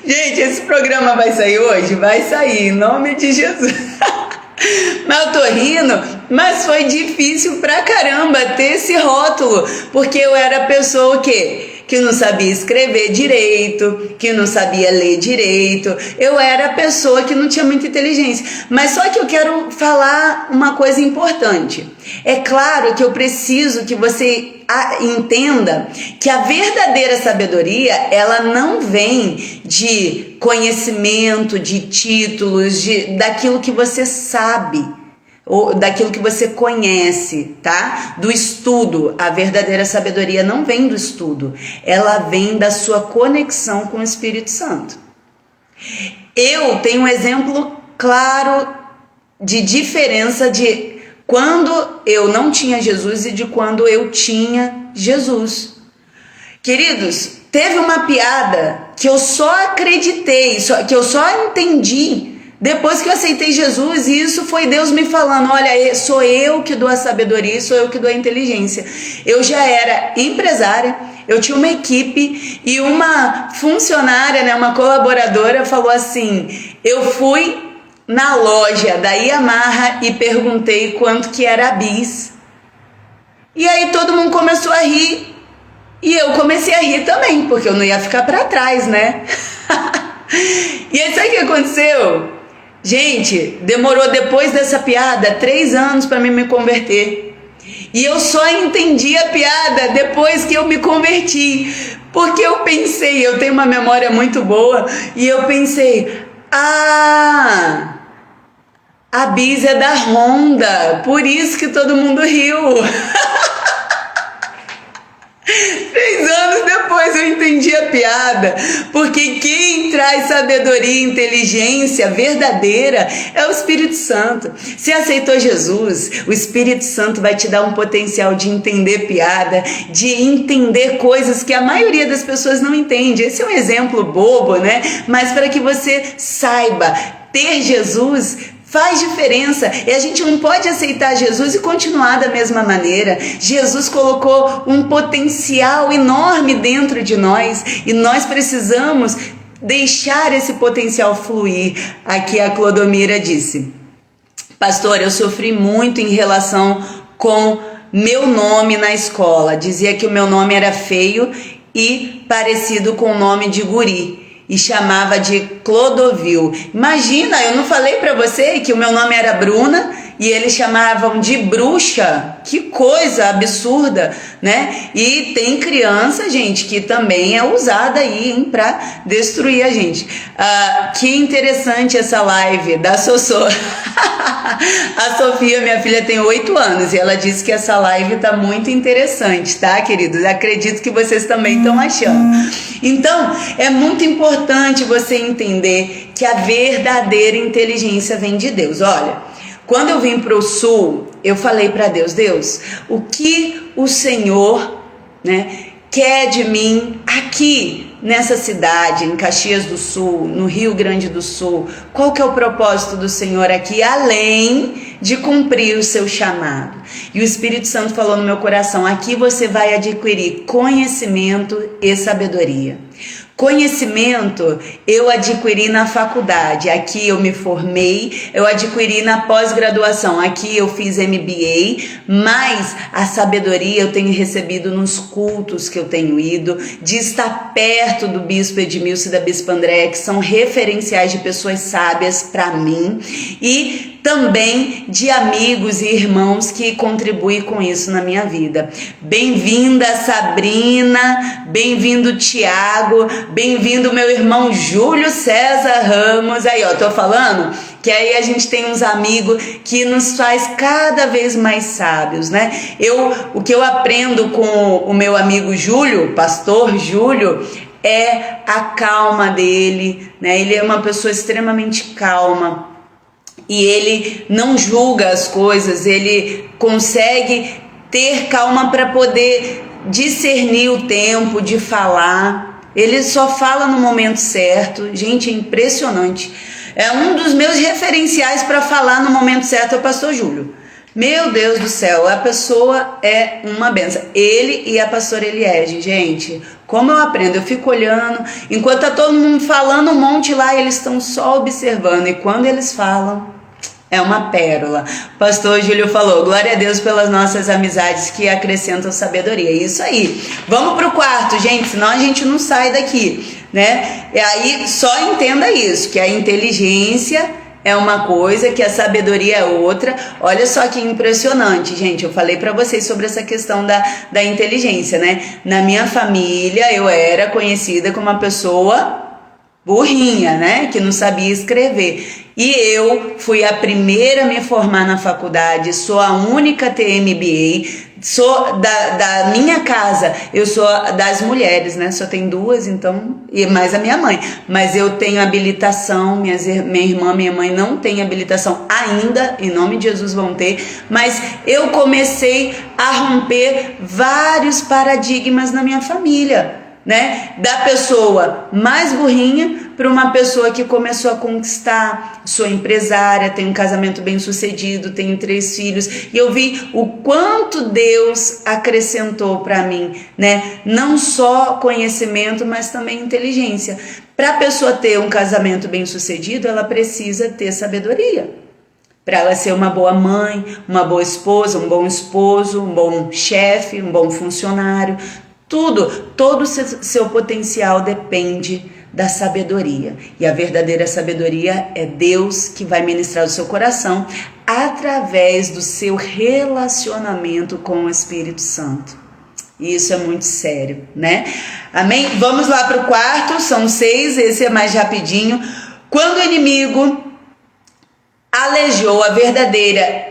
Gente, esse programa vai sair hoje? Vai sair, em nome de Jesus. Mas eu tô rindo, mas foi difícil pra caramba ter esse rótulo, porque eu era a pessoa que não sabia escrever direito, que não sabia ler direito. Eu era a pessoa que não tinha muita inteligência. Mas só que eu quero falar uma coisa importante. É claro que eu preciso que você entenda que a verdadeira sabedoria, ela não vem de conhecimento, de títulos, daquilo que você sabe, ou daquilo que você conhece, tá? Do estudo. A verdadeira sabedoria não vem do estudo, ela vem da sua conexão com o Espírito Santo. Eu tenho um exemplo claro de diferença de quando eu não tinha Jesus e de quando eu tinha Jesus. Queridos, teve uma piada que eu só acreditei, que eu só entendi depois que eu aceitei Jesus, e isso foi Deus me falando: olha, sou eu que dou a sabedoria, sou eu que dou a inteligência. Eu já era empresária, eu tinha uma equipe e uma funcionária, né, uma colaboradora falou assim: eu fui na loja da Yamaha e perguntei quanto que era a bis. E aí todo mundo começou a rir. E eu comecei a rir também, porque eu não ia ficar para trás, né? E aí sabe o que aconteceu? Gente, demorou depois dessa piada 3 anos para me converter. E eu só entendi a piada depois que eu me converti. Porque eu pensei, eu tenho uma memória muito boa, e eu pensei: a bis é da Honda, por isso que todo mundo riu. 3 anos depois eu entendi a piada, porque quem traz sabedoria e inteligência verdadeira é o Espírito Santo. Se aceitou Jesus, o Espírito Santo vai te dar um potencial de entender piada, de entender coisas que a maioria das pessoas não entende. Esse é um exemplo bobo, né? Mas para que você saiba, ter Jesus faz diferença, e a gente não pode aceitar Jesus e continuar da mesma maneira. Jesus colocou um potencial enorme dentro de nós e nós precisamos deixar esse potencial fluir. Aqui a Clodomira disse: pastor, eu sofri muito em relação com meu nome na escola. Dizia que o meu nome era feio e parecido com o nome de guri. E chamava de Clodovil. Imagina, eu não falei pra você que o meu nome era Bruna e eles chamavam de bruxa? Que coisa absurda, né? E tem criança, gente, que também é usada aí, hein, pra destruir a gente. Que interessante essa live da Sossô. A Sofia, minha filha, tem 8 anos e ela disse que essa live tá muito interessante, tá, queridos? Acredito que vocês também estão achando. Então, é muito importante você entender que a verdadeira inteligência vem de Deus. Olha, quando eu vim para o sul, eu falei para Deus: Deus, o que o Senhor, né, quer de mim aqui nessa cidade, em Caxias do Sul, no Rio Grande do Sul? Qual que é o propósito do Senhor aqui, além de cumprir o seu chamado? E o Espírito Santo falou no meu coração: aqui você vai adquirir conhecimento e sabedoria. Conhecimento eu adquiri na faculdade, aqui eu me formei, eu adquiri na pós-graduação, aqui eu fiz MBA, mas a sabedoria eu tenho recebido nos cultos que eu tenho ido, de estar perto do bispo Edmilson e da bispa Andréa, que são referenciais de pessoas sábias para mim, e também de amigos e irmãos que contribuem com isso na minha vida. Bem-vinda, Sabrina, bem-vindo, Tiago, bem-vindo, meu irmão Júlio César Ramos. Aí, ó, tô falando que aí a gente tem uns amigos que nos faz cada vez mais sábios, né? O que eu aprendo com o meu amigo Júlio, pastor Júlio, é a calma dele, né? Ele é uma pessoa extremamente calma. E ele não julga as coisas, ele consegue ter calma para poder discernir o tempo de falar. Ele só fala no momento certo. Gente, é impressionante. É um dos meus referenciais para falar no momento certo é o pastor Júlio. Meu Deus do céu, a pessoa é uma benção. Ele e a pastora Eliege, gente, como eu aprendo, eu fico olhando, enquanto tá todo mundo falando um monte lá, eles estão só observando, e quando eles falam, é uma pérola. O pastor Júlio falou: glória a Deus pelas nossas amizades que acrescentam sabedoria. Isso aí. Vamos pro quarto, gente, senão a gente não sai daqui, né? E aí só entenda isso, que a inteligência é uma coisa, que a sabedoria é outra. Olha só que impressionante, gente. Eu falei pra vocês sobre essa questão da inteligência, né? Na minha família, eu era conhecida como uma pessoa burrinha, né? Que não sabia escrever. E eu fui a primeira a me formar na faculdade, sou a única a ter MBA, sou da minha casa, eu sou das mulheres, né? Só tem 2, então, e mais a minha mãe. Mas eu tenho habilitação, minha irmã, minha mãe não tem habilitação ainda, em nome de Jesus vão ter. Mas eu comecei a romper vários paradigmas na minha família, né? Da pessoa mais burrinha para uma pessoa que começou a conquistar. Sou empresária, tenho um casamento bem sucedido, tenho 3 filhos, e eu vi o quanto Deus acrescentou para mim, né? Não só conhecimento, mas também inteligência. Para a pessoa ter um casamento bem sucedido, ela precisa ter sabedoria. Para ela ser uma boa mãe, uma boa esposa, um bom esposo, um bom chefe, um bom funcionário. Todo o seu potencial depende da sabedoria. E a verdadeira sabedoria é Deus que vai ministrar o seu coração através do seu relacionamento com o Espírito Santo. E isso é muito sério, né? Amém? Vamos lá para o quarto, são 6, esse é mais rapidinho. Quando o inimigo alejou a verdadeira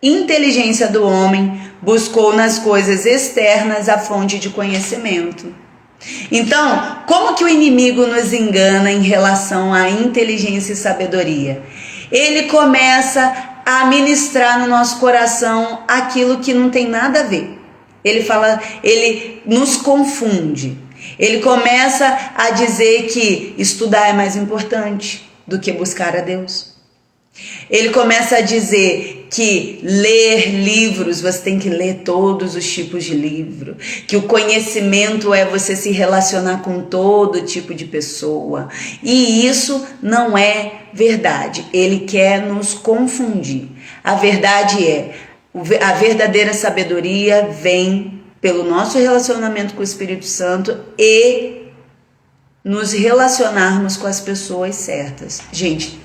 inteligência do homem, buscou nas coisas externas a fonte de conhecimento. Então, como que o inimigo nos engana em relação à inteligência e sabedoria? Ele começa a ministrar no nosso coração aquilo que não tem nada a ver. Ele nos confunde. Ele começa a dizer que estudar é mais importante do que buscar a Deus. Ele começa a dizer que ler livros, você tem que ler todos os tipos de livro, que o conhecimento é você se relacionar com todo tipo de pessoa. E isso não é verdade. Ele quer nos confundir. A verdade é, a verdadeira sabedoria vem pelo nosso relacionamento com o Espírito Santo e nos relacionarmos com as pessoas certas. Gente,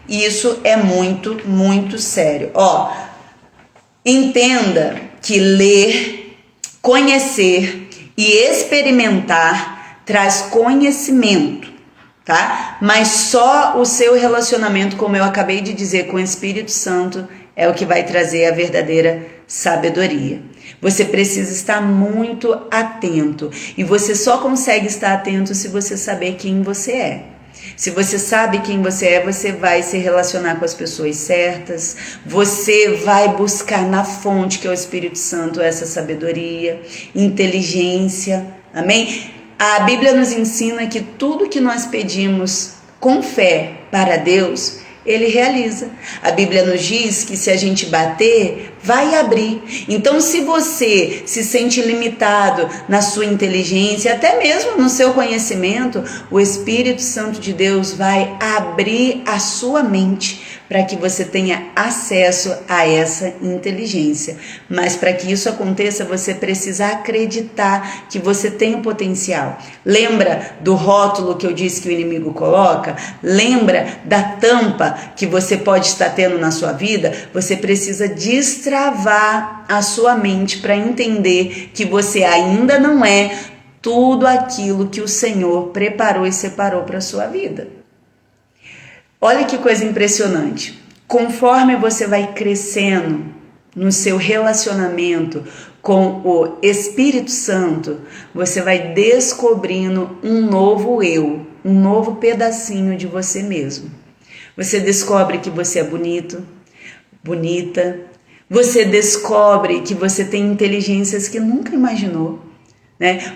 isso é muito, muito sério. Entenda que ler, conhecer e experimentar traz conhecimento, tá? Mas só o seu relacionamento, como eu acabei de dizer, com o Espírito Santo é o que vai trazer a verdadeira sabedoria. Você precisa estar muito atento e você só consegue estar atento se você saber quem você é. Se você sabe quem você é, você vai se relacionar com as pessoas certas, você vai buscar na fonte, que é o Espírito Santo, essa sabedoria, inteligência, amém? A Bíblia nos ensina que tudo que nós pedimos com fé para Deus, Ele realiza. A Bíblia nos diz que se a gente bater, vai abrir. Então, se você se sente limitado na sua inteligência, até mesmo no seu conhecimento, o Espírito Santo de Deus vai abrir a sua mente para que você tenha acesso a essa inteligência. Mas para que isso aconteça, você precisa acreditar que você tem o potencial. Lembra do rótulo que eu disse que o inimigo coloca? Lembra da tampa que você pode estar tendo na sua vida? Você precisa destravar a sua mente para entender que você ainda não é tudo aquilo que o Senhor preparou e separou para a sua vida. Olha que coisa impressionante. Conforme você vai crescendo no seu relacionamento com o Espírito Santo, você vai descobrindo um novo eu, um novo pedacinho de você mesmo. Você descobre que você é bonito, bonita. Você descobre que você tem inteligências que nunca imaginou.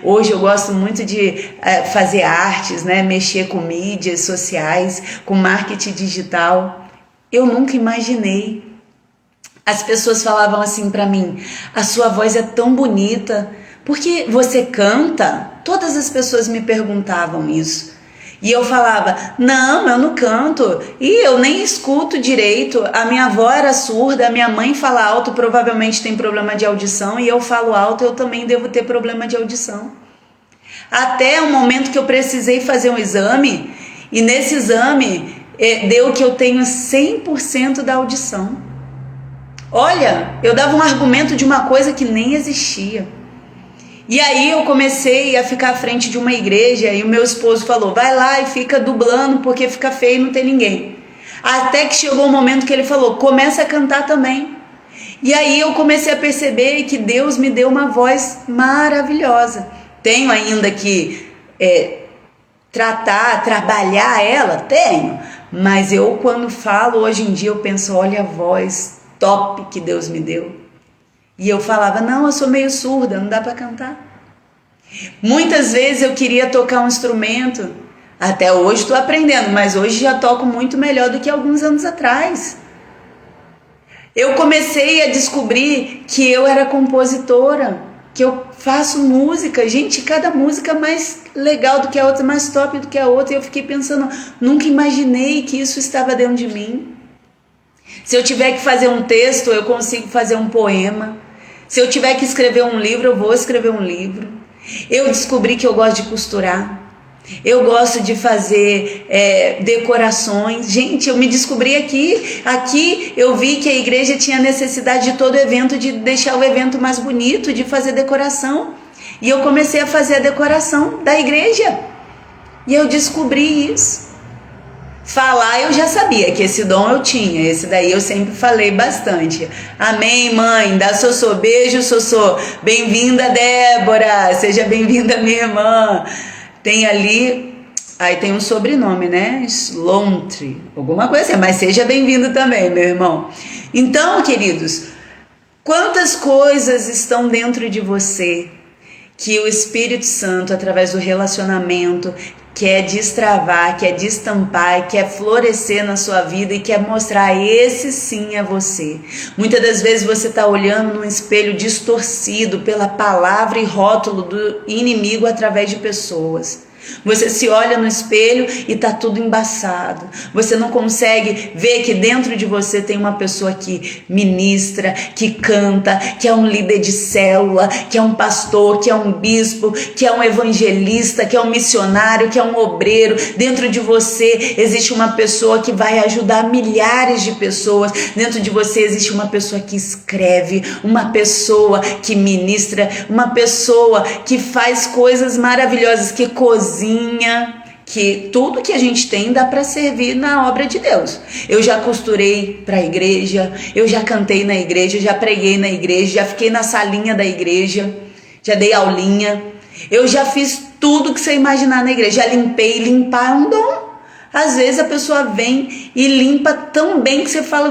Hoje eu gosto muito de fazer artes, mexer com mídias sociais, com marketing digital. Eu nunca imaginei. As pessoas falavam assim para mim: a sua voz é tão bonita, porque você canta? Todas as pessoas me perguntavam isso. E eu falava: não, eu não canto, e eu nem escuto direito, a minha avó era surda, a minha mãe fala alto, provavelmente tem problema de audição, e eu falo alto, eu também devo ter problema de audição. Até o momento que eu precisei fazer um exame, e nesse exame deu que eu tenho 100% da audição. Olha, eu dava um argumento de uma coisa que nem existia. E aí eu comecei a ficar à frente de uma igreja e o meu esposo falou: vai lá e fica dublando porque fica feio e não tem ninguém. Até que chegou um momento que ele falou: começa a cantar também. E aí eu comecei a perceber que Deus me deu uma voz maravilhosa. Tenho ainda que trabalhar ela? Tenho. Mas eu, quando falo hoje em dia, eu penso: olha a voz top que Deus me deu. E eu falava: não, eu sou meio surda, não dá para cantar. Muitas vezes eu queria tocar um instrumento. Até hoje estou aprendendo, mas hoje já toco muito melhor do que alguns anos atrás. Eu comecei a descobrir que eu era compositora, que eu faço música. Gente, cada música mais legal do que a outra, mais top do que a outra. E eu fiquei pensando, nunca imaginei que isso estava dentro de mim. Se eu tiver que fazer um texto, eu consigo fazer um poema. Se eu tiver que escrever um livro, eu vou escrever um livro. Eu descobri que eu gosto de costurar. Eu gosto de fazer decorações. Gente, eu me descobri aqui. Aqui eu vi que a igreja tinha necessidade de todo evento, de deixar o evento mais bonito, de fazer decoração. E eu comecei a fazer a decoração da igreja. E eu descobri isso. Falar eu já sabia que esse dom eu tinha, esse daí eu sempre falei bastante. Amém, mãe, dá Sossô, beijo Sossô, bem-vinda Débora, seja bem-vinda minha irmã. Tem ali, aí tem um sobrenome, né, Slontre, alguma coisa assim, mas seja bem-vindo também, meu irmão. Então, queridos, quantas coisas estão dentro de você que o Espírito Santo, através do relacionamento, quer destravar, quer destampar, quer florescer na sua vida e quer mostrar: esse sim é você. Muitas das vezes você está olhando num espelho distorcido pela palavra e rótulo do inimigo através de pessoas. Você se olha no espelho e tá tudo embaçado. Você não consegue ver que dentro de você tem uma pessoa que ministra, que canta, que é um líder de célula, que é um pastor, que é um bispo, que é um evangelista, que é um missionário, que é um obreiro. Dentro de você existe uma pessoa que vai ajudar milhares de pessoas. Dentro de você existe uma pessoa que escreve, uma pessoa que ministra, uma pessoa que faz coisas maravilhosas, que cozinha, que tudo que a gente tem dá para servir na obra de Deus. Eu já costurei para a igreja, eu já cantei na igreja, já preguei na igreja, já fiquei na salinha da igreja, já dei aulinha, eu já fiz tudo que você imaginar na igreja, já limpei. Limpar é um dom. Às vezes a pessoa vem e limpa tão bem que você fala,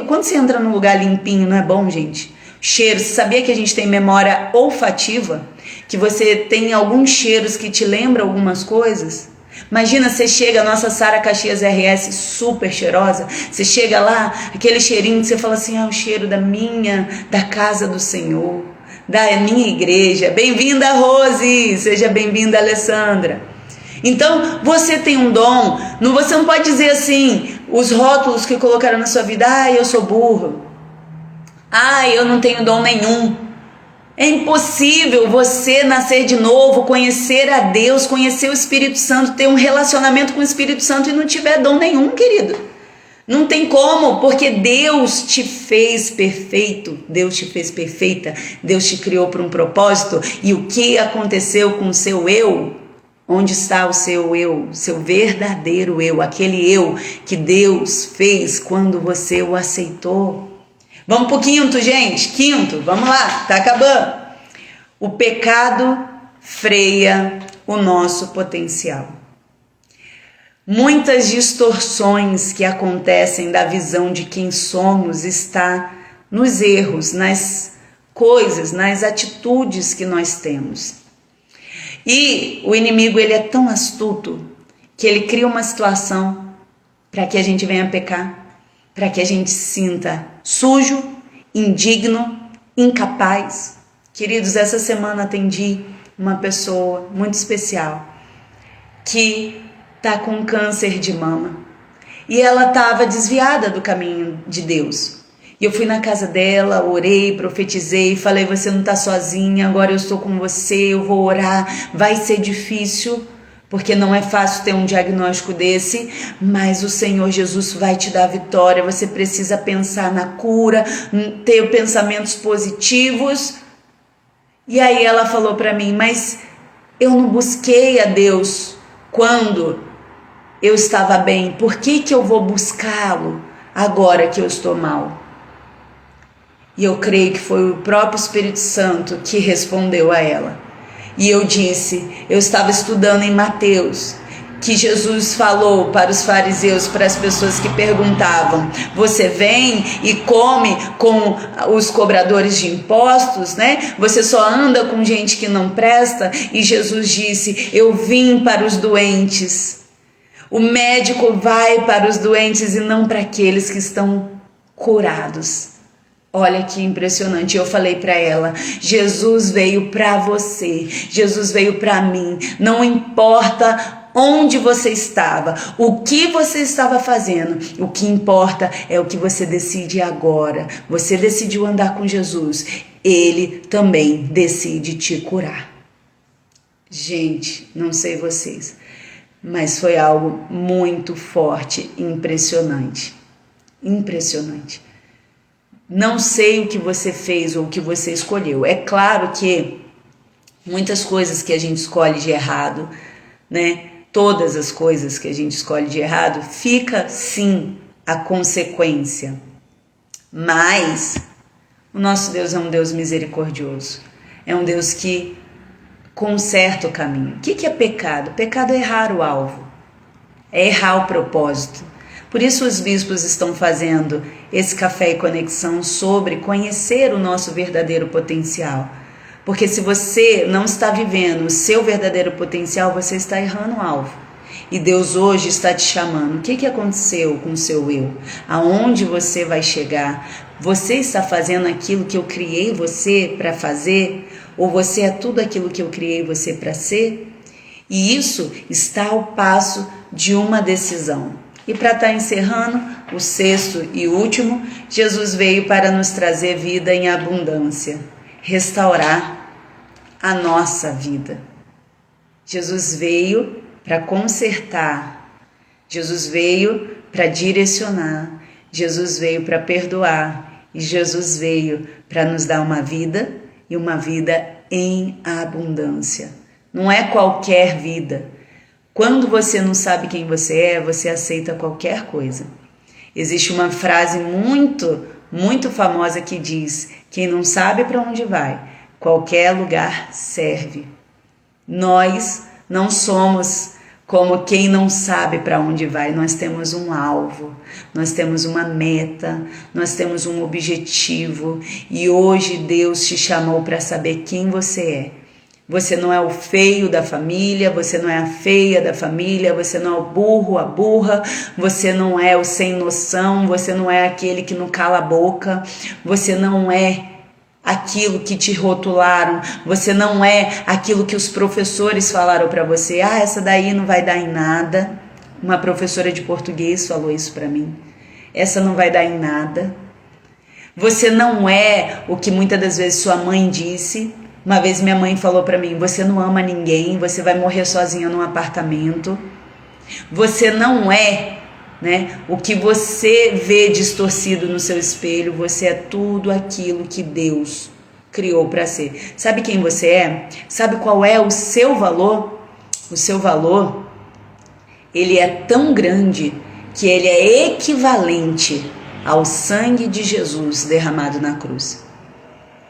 quando você entra num lugar limpinho, não é bom, gente? Cheiro, você sabia que a gente tem memória olfativa? Que você tem alguns cheiros que te lembram algumas coisas? Imagina, você chega, a nossa Sara Caxias RS super cheirosa, você chega lá, aquele cheirinho que você fala assim: o cheiro da casa do Senhor, da minha igreja. Bem-vinda, Rose, seja bem-vinda, Alessandra. Então, você tem um dom, você não pode dizer assim, os rótulos que colocaram na sua vida: eu sou burro, eu não tenho dom nenhum. É impossível você nascer de novo, conhecer a Deus, conhecer o Espírito Santo, ter um relacionamento com o Espírito Santo e não tiver dom nenhum, querido. Não tem como, porque Deus te fez perfeito, Deus te fez perfeita, Deus te criou para um propósito. E o que aconteceu com o seu eu? Onde está o seu eu, seu verdadeiro eu, aquele eu que Deus fez quando você o aceitou? Vamos pro quinto, gente. Quinto, vamos lá, tá acabando. O pecado freia o nosso potencial. Muitas distorções que acontecem da visão de quem somos está nos erros, nas coisas, nas atitudes que nós temos. E o inimigo, ele é tão astuto que ele cria uma situação para que a gente venha pecar, para que a gente se sinta sujo, indigno, incapaz. Queridos, essa semana atendi uma pessoa muito especial que está com câncer de mama e ela estava desviada do caminho de Deus. E eu fui na casa dela, orei, profetizei, falei: você não está sozinha, agora eu estou com você, eu vou orar, vai ser difícil, porque não é fácil ter um diagnóstico desse, mas o Senhor Jesus vai te dar vitória. Você precisa pensar na cura, ter pensamentos positivos. E aí ela falou para mim: mas eu não busquei a Deus quando eu estava bem, por que eu vou buscá-lo agora que eu estou mal? E eu creio que foi o próprio Espírito Santo que respondeu a ela. E eu disse, eu estava estudando em Mateus, que Jesus falou para os fariseus, para as pessoas que perguntavam: você vem e come com os cobradores de impostos, né? Você só anda com gente que não presta? E Jesus disse: eu vim para os doentes. O médico vai para os doentes e não para aqueles que estão curados. Olha que impressionante. Eu falei para ela: Jesus veio para você, Jesus veio para mim. Não importa onde você estava, o que você estava fazendo, o que importa é o que você decide agora. Você decidiu andar com Jesus, Ele também decide te curar. Gente, não sei vocês, mas foi algo muito forte, impressionante. Impressionante. Não sei o que você fez ou o que você escolheu. É claro que muitas coisas que a gente escolhe de errado, né? todas as coisas que a gente escolhe de errado, fica sim a consequência. Mas o nosso Deus é um Deus misericordioso, é um Deus que conserta o caminho. O que é pecado? Pecado é errar o alvo, é errar o propósito. Por isso os bispos estão fazendo esse café e conexão sobre conhecer o nosso verdadeiro potencial. Porque se você não está vivendo o seu verdadeiro potencial, você está errando o alvo. E Deus hoje está te chamando. O que aconteceu com o seu eu? Aonde você vai chegar? Você está fazendo aquilo que eu criei você para fazer? Ou você é tudo aquilo que eu criei você para ser? E isso está ao passo de uma decisão. E para estar encerrando, o sexto e último, Jesus veio para nos trazer vida em abundância, restaurar a nossa vida. Jesus veio para consertar, Jesus veio para direcionar, Jesus veio para perdoar e Jesus veio para nos dar uma vida e uma vida em abundância. Não é qualquer vida. Quando você não sabe quem você é, você aceita qualquer coisa. Existe uma frase muito famosa que diz: quem não sabe para onde vai, qualquer lugar serve. Nós não somos como quem não sabe para onde vai. Nós temos um alvo, nós temos uma meta, nós temos um objetivo. E hoje Deus te chamou para saber quem você é. Você não é o feio da família, você não é a feia da família, você não é o burro, a burra, você não é o sem noção, você não é aquele que não cala a boca, você não é aquilo que te rotularam, você não é aquilo que os professores falaram para você. Ah, essa daí não vai dar em nada. Uma professora de português falou isso para mim. Essa não vai dar em nada. Você não é o que muitas das vezes sua mãe disse. Uma vez minha mãe falou para mim: você não ama ninguém, você vai morrer sozinha num apartamento. Você não é, o que você vê distorcido no seu espelho. Você é tudo aquilo que Deus criou para ser. Sabe quem você é? Sabe qual é o seu valor? O seu valor, ele é tão grande que ele é equivalente ao sangue de Jesus derramado na cruz.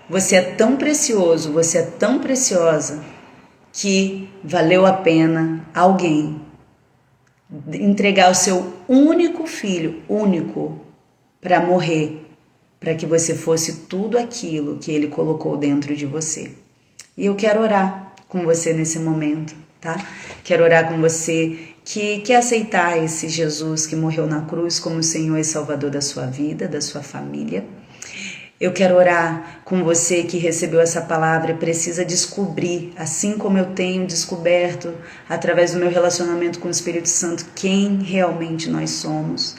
Você é tão precioso, você é tão preciosa, que valeu a pena alguém entregar o seu único filho, único, para morrer, para que você fosse tudo aquilo que ele colocou dentro de você. E eu quero orar com você nesse momento, tá? Quero orar com você que quer aceitar esse Jesus que morreu na cruz como Senhor e Salvador da sua vida, da sua família. Eu quero orar com você que recebeu essa palavra e precisa descobrir, assim como eu tenho descoberto através do meu relacionamento com o Espírito Santo, quem realmente nós somos.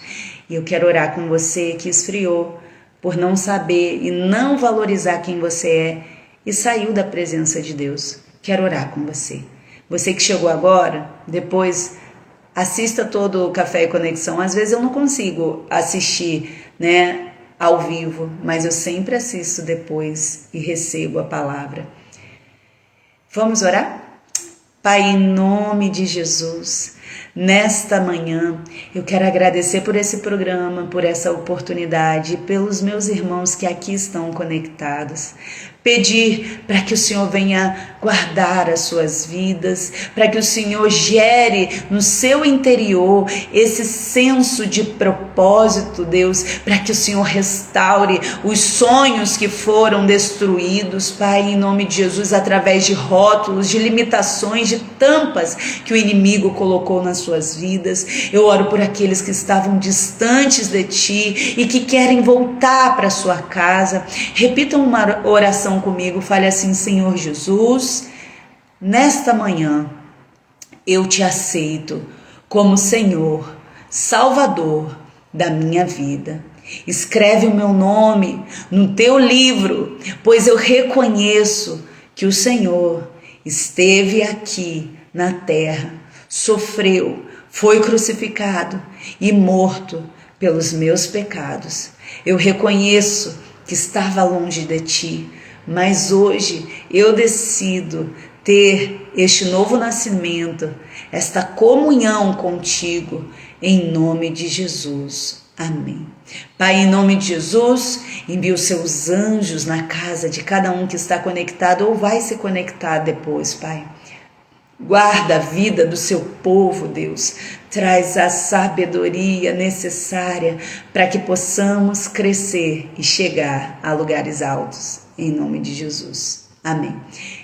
E eu quero orar com você que esfriou por não saber e não valorizar quem você é e saiu da presença de Deus. Quero orar com você. Você que chegou agora, depois assista todo o Café e Conexão. Às vezes eu não consigo assistir, ao vivo, mas eu sempre assisto depois e recebo a palavra. Vamos orar? Pai, em nome de Jesus, nesta manhã eu quero agradecer por esse programa, por essa oportunidade, pelos meus irmãos que aqui estão conectados. Pedir para que o Senhor venha guardar as suas vidas, para que o Senhor gere no seu interior esse senso de propósito, Deus, para que o Senhor restaure os sonhos que foram destruídos, Pai, em nome de Jesus, através de rótulos, de limitações, de tampas que o inimigo colocou nas suas vidas. Eu oro por aqueles que estavam distantes de Ti e que querem voltar para sua casa. Repitam uma oração comigo, fale assim: Senhor Jesus, nesta manhã eu te aceito como Senhor, Salvador da minha vida. Escreve o meu nome no teu livro, pois eu reconheço que o Senhor esteve aqui na terra, sofreu, foi crucificado e morto pelos meus pecados. Eu reconheço que estava longe de Ti, mas hoje eu decido ter este novo nascimento, esta comunhão contigo, em nome de Jesus. Amém. Pai, em nome de Jesus, envia os seus anjos na casa de cada um que está conectado ou vai se conectar depois, Pai. Guarda a vida do seu povo, Deus. Traz a sabedoria necessária para que possamos crescer e chegar a lugares altos, em nome de Jesus. Amém.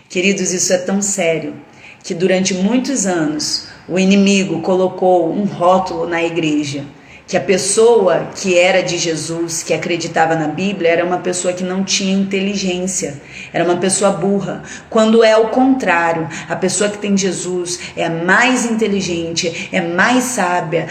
Queridos, isso é tão sério que durante muitos anos o inimigo colocou um rótulo na igreja, que a pessoa que era de Jesus, que acreditava na Bíblia, era uma pessoa que não tinha inteligência, era uma pessoa burra, quando é o contrário. A pessoa que tem Jesus é mais inteligente, é mais sábia,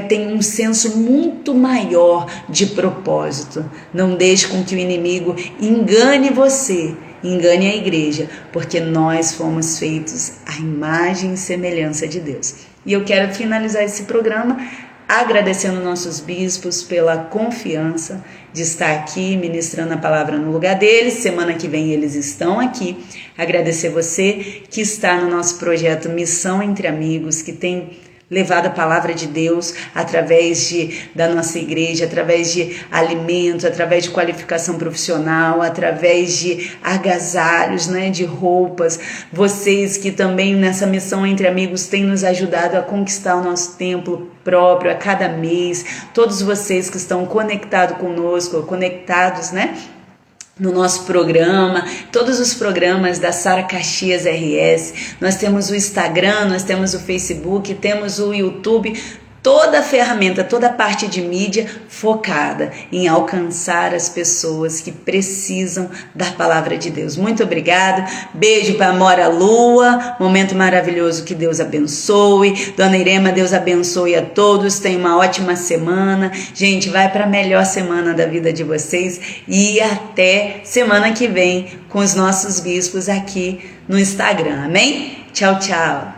tem um senso muito maior de propósito. Não deixe com que o inimigo engane você, engane a igreja, porque nós fomos feitos à imagem e semelhança de Deus. E eu quero finalizar esse programa agradecendo nossos bispos pela confiança de estar aqui ministrando a palavra no lugar deles. Semana que vem eles estão aqui. Agradecer você que está no nosso projeto Missão Entre Amigos, que tem levado a palavra de Deus através da nossa igreja, através de alimento, através de qualificação profissional, através de agasalhos, de roupas. Vocês que também nessa Missão Entre Amigos têm nos ajudado a conquistar o nosso templo próprio a cada mês. Todos vocês que estão conectados conosco, no nosso programa, todos os programas da Sara Caxias RS. Nós temos o Instagram, nós temos o Facebook, temos o YouTube, toda a ferramenta, toda a parte de mídia focada em alcançar as pessoas que precisam da palavra de Deus. Muito obrigada, beijo para Mora Lua, momento maravilhoso, que Deus abençoe. Dona Irema, Deus abençoe a todos, tenha uma ótima semana. Gente, vai para a melhor semana da vida de vocês e até semana que vem com os nossos bispos aqui no Instagram, amém? Tchau, tchau.